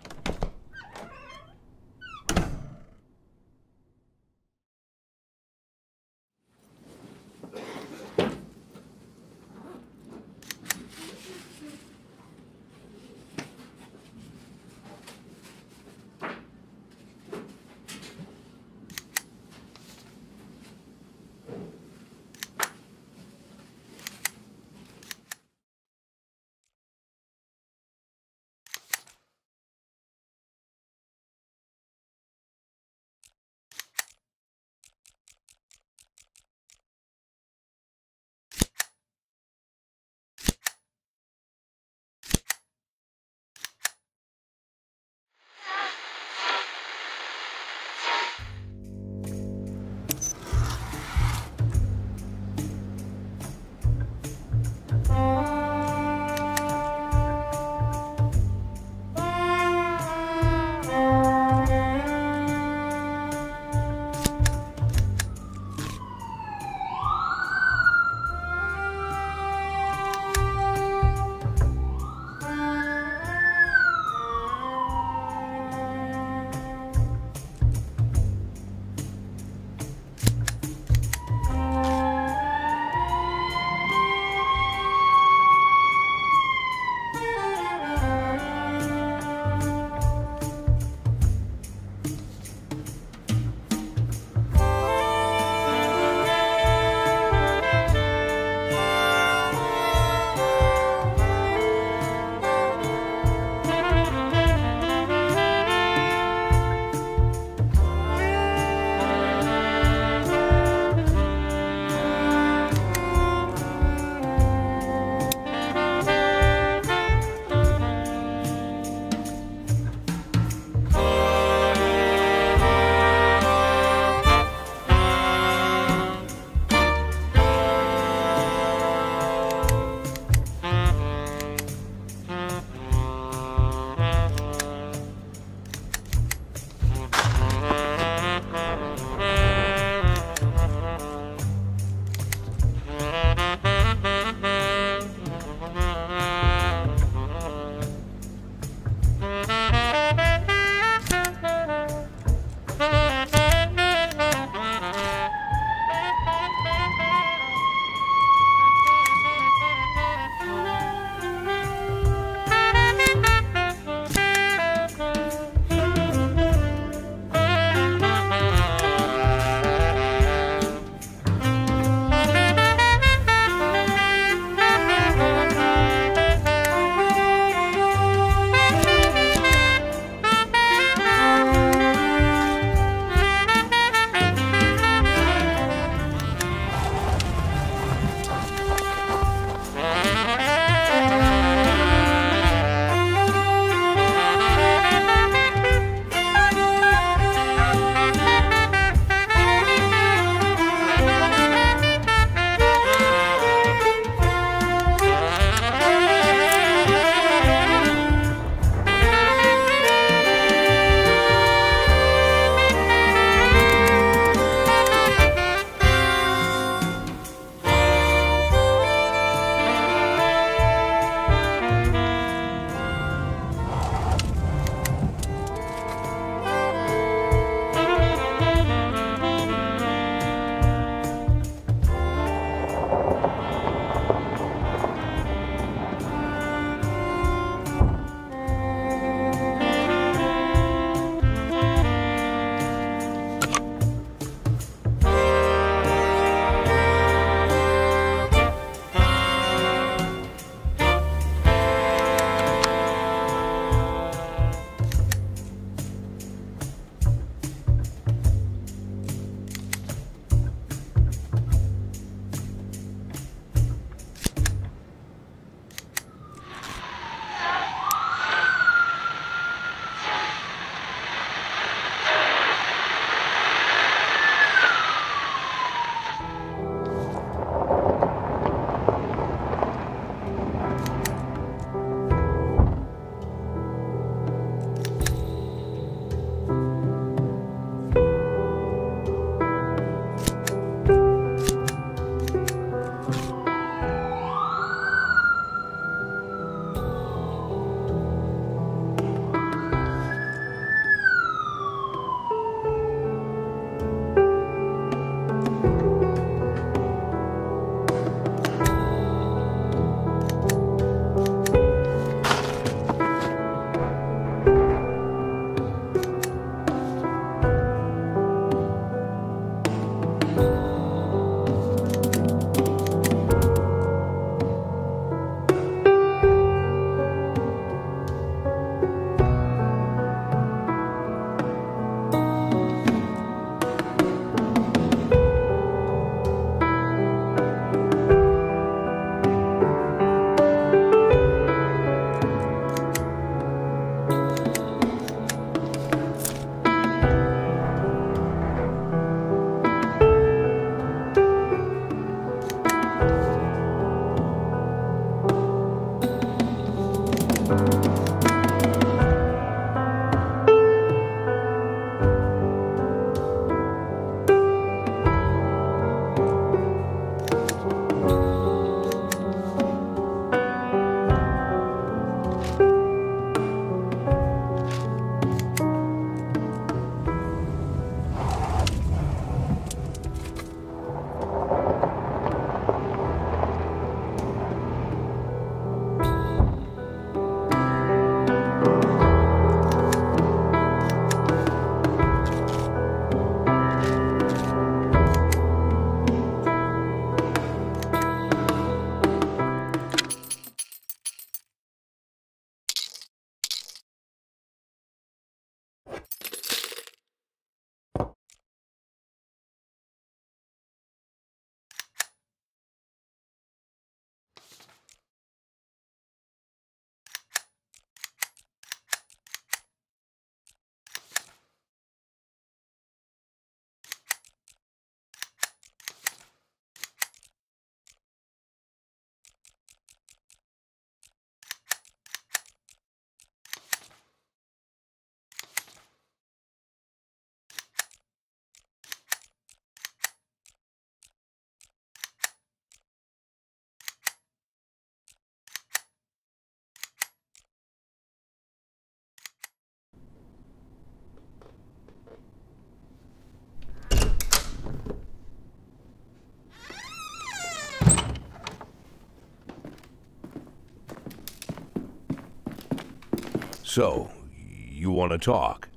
So, you want to talk?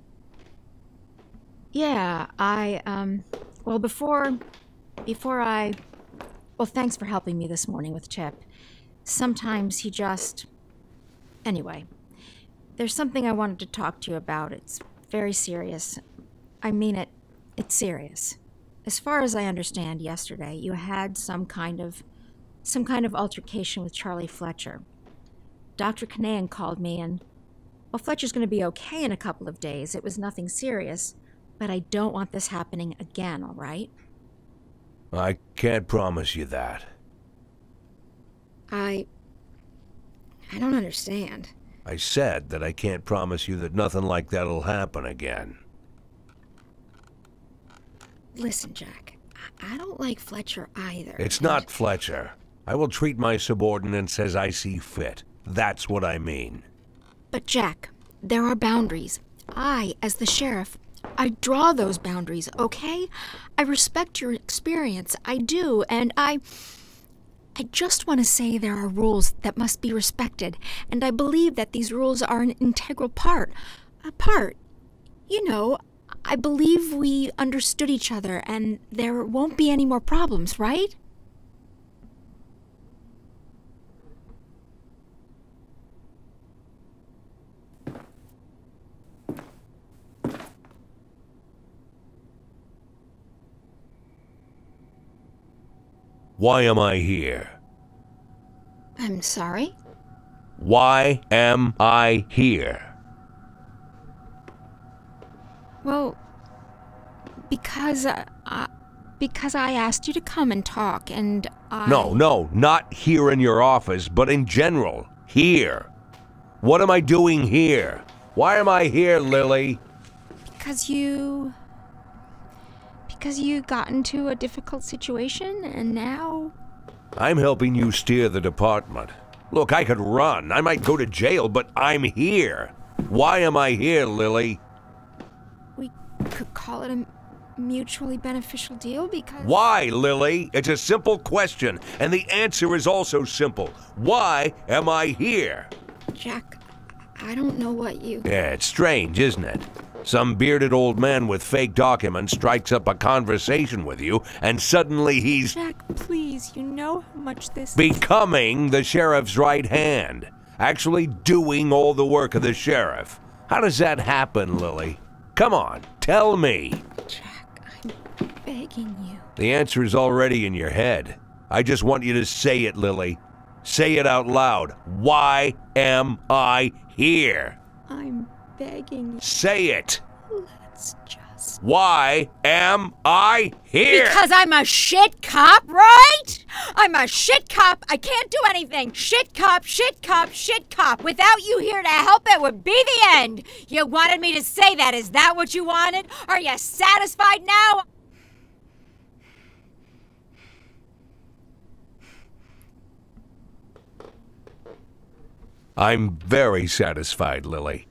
Yeah, well, before I... Well, thanks for helping me this morning with Chip. Sometimes he just... Anyway, there's something I wanted to talk to you about. It's very serious. I mean it. It's serious. As far as I understand, yesterday you had some kind of altercation with Charlie Fletcher. Dr. Kanahan called me and... Well, Fletcher's going to be okay in a couple of days. It was nothing serious, but I don't want this happening again, all right? I can't promise you that. I don't understand. I said that I can't promise you that nothing like that'll happen again. Listen, Jack, I don't like Fletcher either. It's not Fletcher. I will treat my subordinates as I see fit. That's what I mean. But Jack, there are boundaries. I, as the sheriff, I draw those boundaries, okay? I respect your experience, I do, and I just want to say there are rules that must be respected, and I believe that these rules are an integral part. You know, I believe we understood each other, and there won't be any more problems, right? Why am I here? I'm sorry? Why am I here? Well, because I asked you to come and talk, and No, not here in your office, but in general. Here. What am I doing here? Why am I here, Lily? Because you got into a difficult situation, and now... I'm helping you steer the department. Look, I could run. I might go to jail, but I'm here. Why am I here, Lily? We could call it a mutually beneficial deal because... Why, Lily? It's a simple question, and the answer is also simple. Why am I here? Jack, I don't know what you... Yeah, it's strange, isn't it? Some bearded old man with fake documents strikes up a conversation with you, and suddenly he's... Jack, please, you know how much this... Becoming the sheriff's right hand. Actually doing all the work of the sheriff. How does that happen, Lily? Come on, tell me. Jack, I'm begging you. The answer is already in your head. I just want you to say it, Lily. Say it out loud. Why am I here? I'm begging you. Say it. Let's just... Why am I here? Because I'm a shit cop, right? I'm a shit cop. I can't do anything. Shit cop, shit cop, shit cop. Without you here to help, it would be the end. You wanted me to say that. Is that what you wanted? Are you satisfied now? I'm very satisfied, Lily.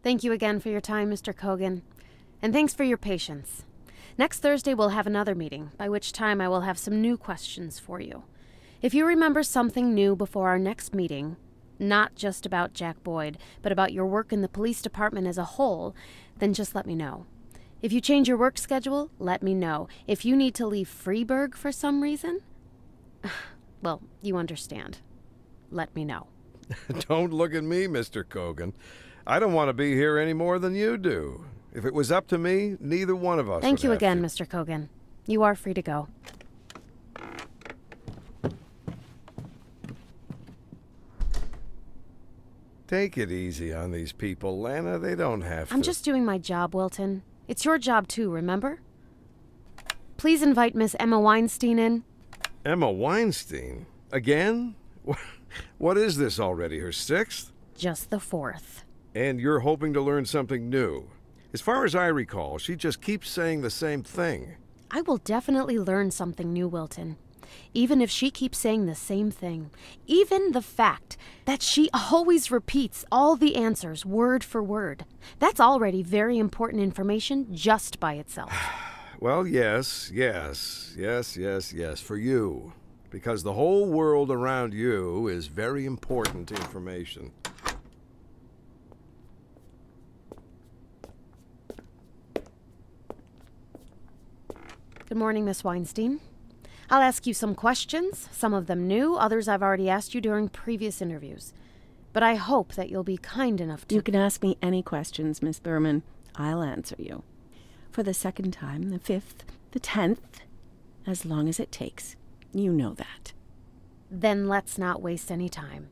Thank you again for your time, Mr. Kogan. And thanks for your patience. Next Thursday we'll have another meeting, by which time I will have some new questions for you. If you remember something new before our next meeting, not just about Jack Boyd, but about your work in the police department as a whole, then just let me know. If you change your work schedule, let me know. If you need to leave Freeburg for some reason, well, you understand. Let me know. Don't look at me, Mr. Kogan. I don't want to be here any more than you do. If it was up to me, neither one of us Thank you would have again, to. Mr. Kogan. You are free to go. Take it easy on these people, Lana. They don't have to. I'm just doing my job, Wilton. It's your job too, remember? Please invite Miss Emma Weinstein in. Emma Weinstein? Again? What is this already, her sixth? Just the fourth. And you're hoping to learn something new. As far as I recall, she just keeps saying the same thing. I will definitely learn something new, Wilton. Even if she keeps saying the same thing. Even the fact that she always repeats all the answers word for word. That's already very important information just by itself. Well, yes, for you. Because the whole world around you is very important information. Good morning, Miss Weinstein. I'll ask you some questions, some of them new, others I've already asked you during previous interviews. But I hope that you'll be kind enough to... You can ask me any questions, Miss Thurman. I'll answer you. For the second time, the 5th, the 10th, as long as it takes. You know that. Then let's not waste any time.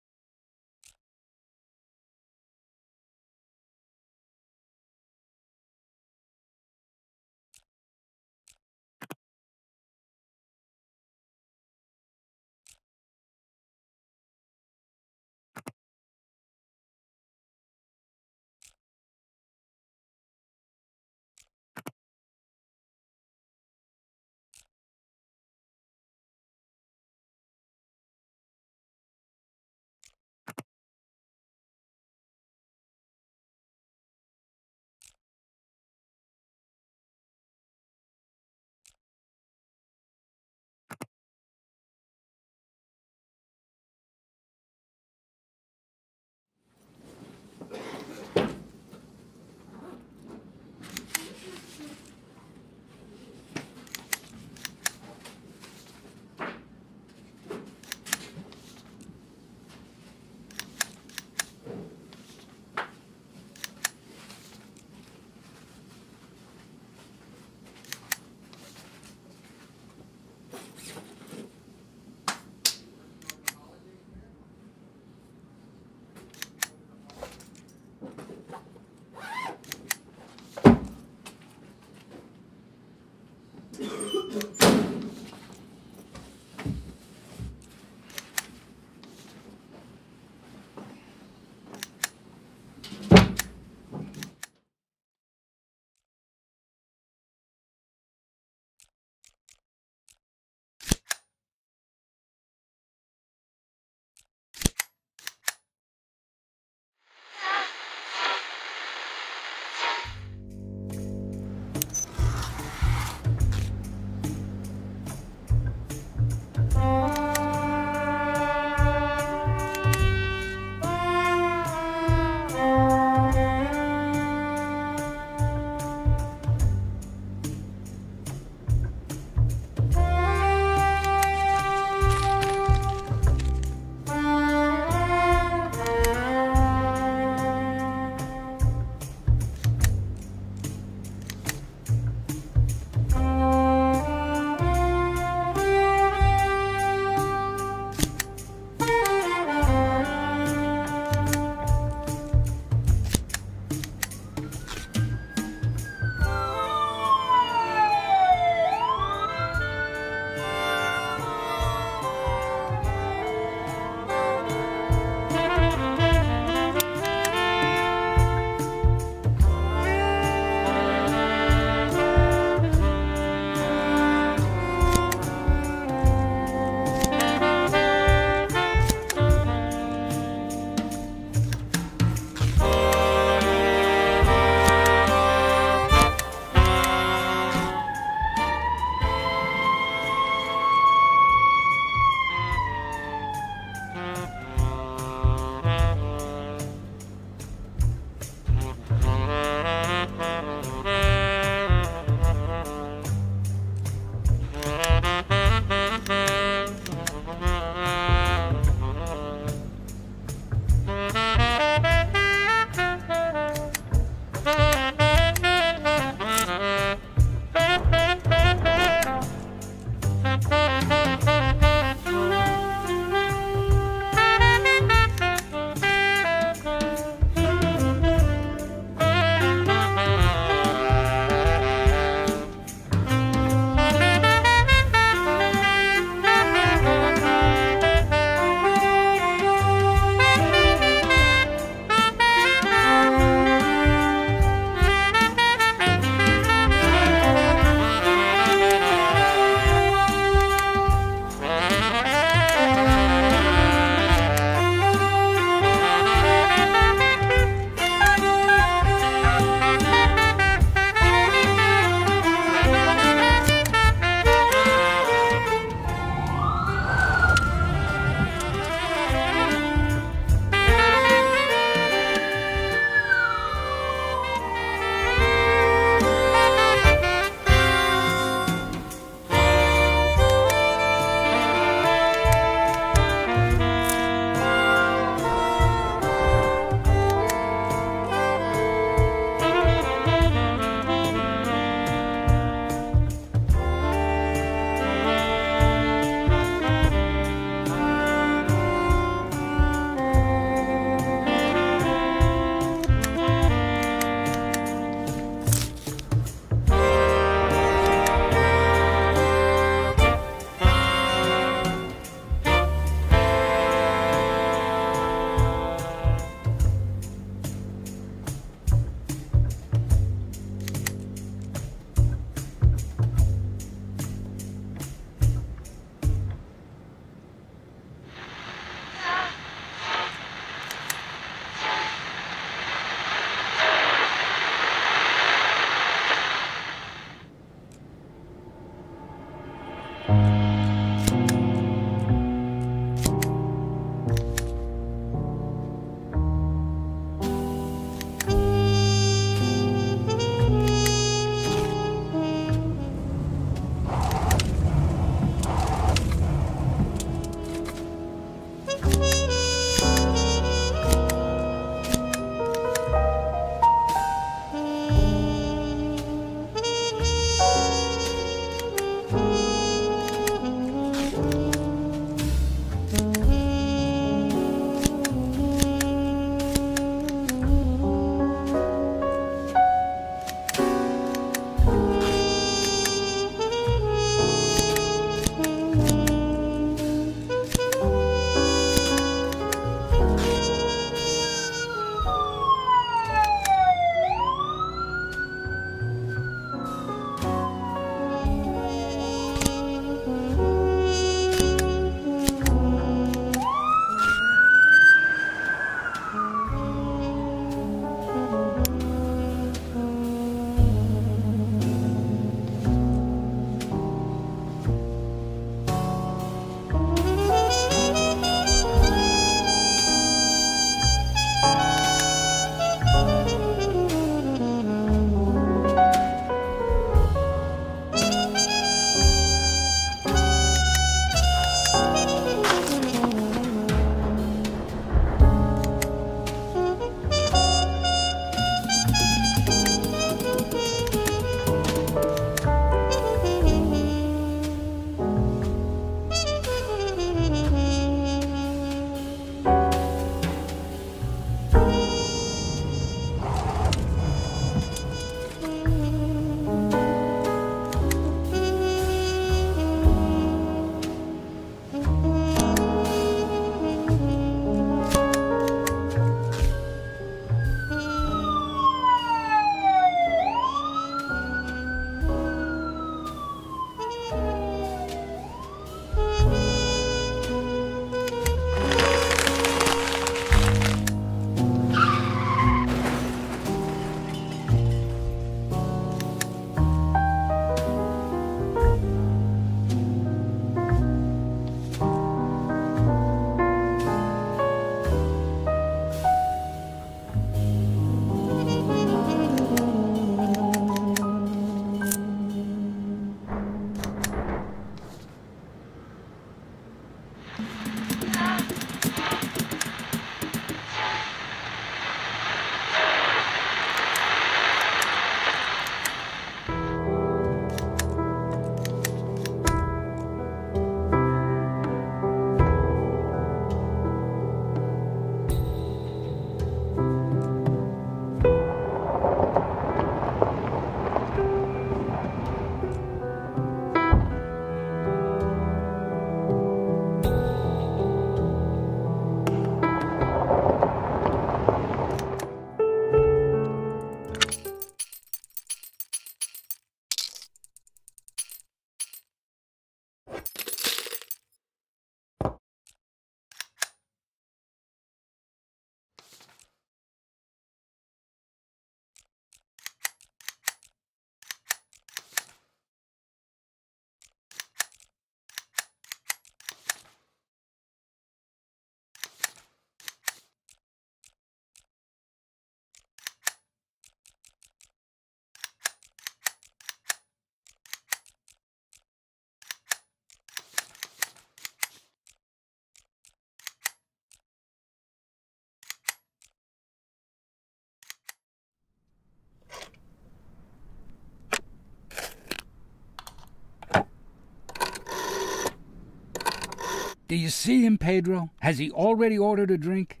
Do you see him, Pedro? Has he already ordered a drink?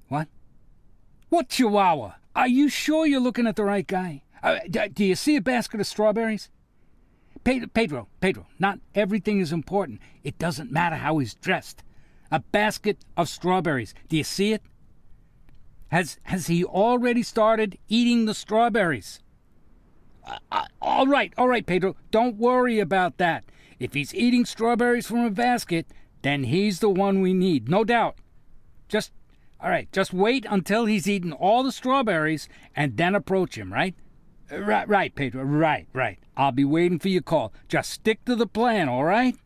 What? What Chihuahua? Are you sure you're looking at the right guy? Do you see a basket of strawberries? Pedro, not everything is important. It doesn't matter how he's dressed. A basket of strawberries. Do you see it? Has he already started eating the strawberries? All right, Pedro. Don't worry about that. If he's eating strawberries from a basket, then he's the one we need, no doubt. Just wait until he's eaten all the strawberries and then approach him, right? Right, Pedro, right. I'll be waiting for your call. Just stick to the plan, all right?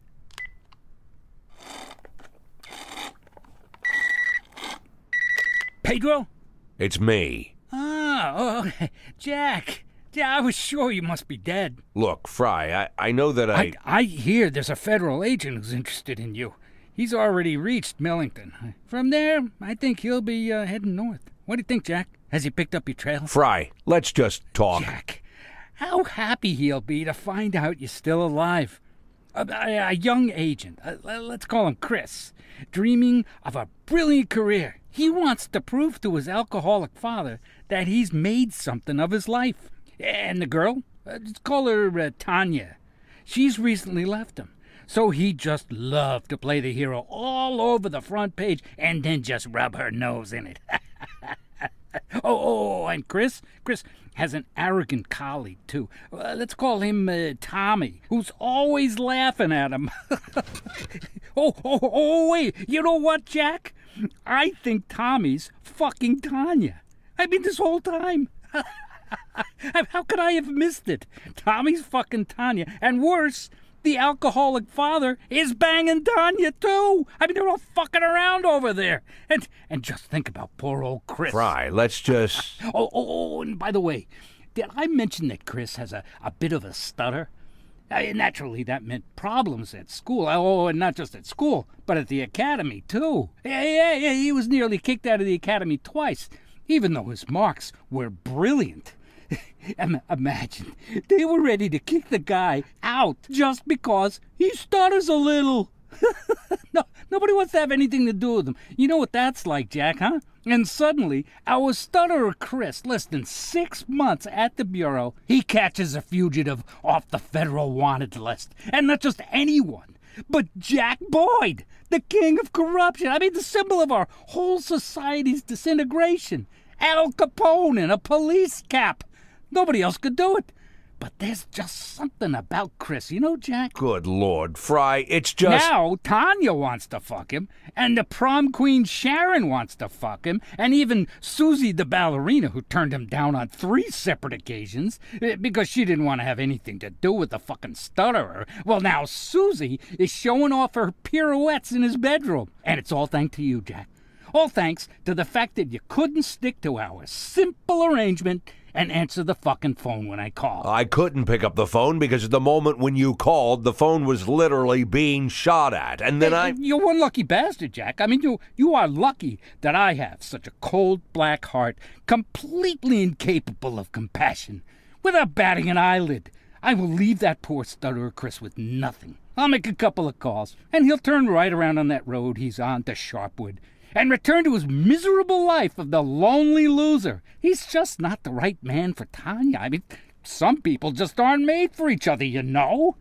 Pedro? It's me. Oh, Jack. Yeah, I was sure you must be dead. Look, Fry, I know that I hear there's a federal agent who's interested in you. He's already reached Millington. From there, I think he'll be heading north. What do you think, Jack? Has he picked up your trail? Fry, let's just talk. Jack, how happy he'll be to find out you're still alive. A young agent, let's call him Chris, dreaming of a brilliant career. He wants to prove to his alcoholic father that he's made something of his life. And the girl, let's call her Tanya. She's recently left him. So he'd just love to play the hero all over the front page and then just rub her nose in it. And Chris has an arrogant colleague, too. Let's call him Tommy, who's always laughing at him. Wait, you know what, Jack? I think Tommy's fucking Tanya. I mean, this whole time. How could I have missed it? Tommy's fucking Tanya, and worse, the alcoholic father is banging Tanya, too. I mean, they're all fucking around over there. And just think about poor old Chris. Fry, let's just... And by the way, did I mention that Chris has a bit of a stutter? Naturally, that meant problems at school. And not just at school, but at the academy, too. Yeah, he was nearly kicked out of the academy twice, even though his marks were brilliant. Imagine, they were ready to kick the guy out just because he stutters a little. No, nobody wants to have anything to do with him. You know what that's like, Jack, huh? And suddenly, our stutterer Chris, less than 6 months at the Bureau, he catches a fugitive off the federal wanted list. And not just anyone, but Jack Boyd, the king of corruption. I mean, the symbol of our whole society's disintegration. Al Capone in a police cap. Nobody else could do it. But there's just something about Chris, you know, Jack? Good Lord, Fry, it's just... Now, Tanya wants to fuck him, and the prom queen Sharon wants to fuck him, and even Susie the ballerina, who turned him down on 3 separate occasions because she didn't want to have anything to do with the fucking stutterer. Well, now Susie is showing off her pirouettes in his bedroom. And it's all thanks to you, Jack. All thanks to the fact that you couldn't stick to our simple arrangement and answer the fucking phone when I called. I couldn't pick up the phone because at the moment when you called, the phone was literally being shot at, and then You're one lucky bastard, Jack. I mean, you are lucky that I have such a cold, black heart, completely incapable of compassion. Without batting an eyelid, I will leave that poor stutterer Chris with nothing. I'll make a couple of calls, and he'll turn right around on that road he's on to Sharpwood, and return to his miserable life of the lonely loser. He's just not the right man for Tanya. I mean, some people just aren't made for each other, you know.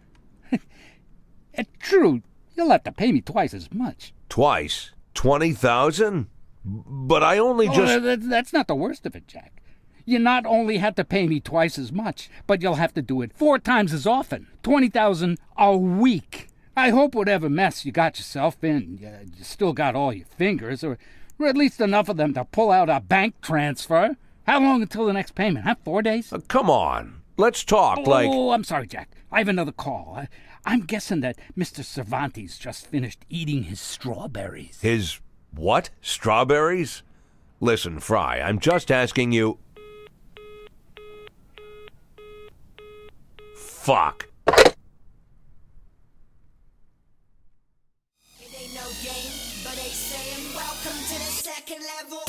True, you'll have to pay me twice as much. Twice? 20,000? But I only just... That's not the worst of it, Jack. You not only have to pay me twice as much, but you'll have to do it 4 times as often. 20,000 a week. I hope whatever mess you got yourself in, you still got all your fingers, or at least enough of them to pull out a bank transfer. How long until the next payment, huh? 4 days? Come on. Let's talk Oh, I'm sorry, Jack. I have another call. I'm guessing that Mr. Cervantes just finished eating his strawberries. His what? Strawberries? Listen, Fry, I'm just asking you... Fuck. It ain't no game, but they saying welcome to the second level.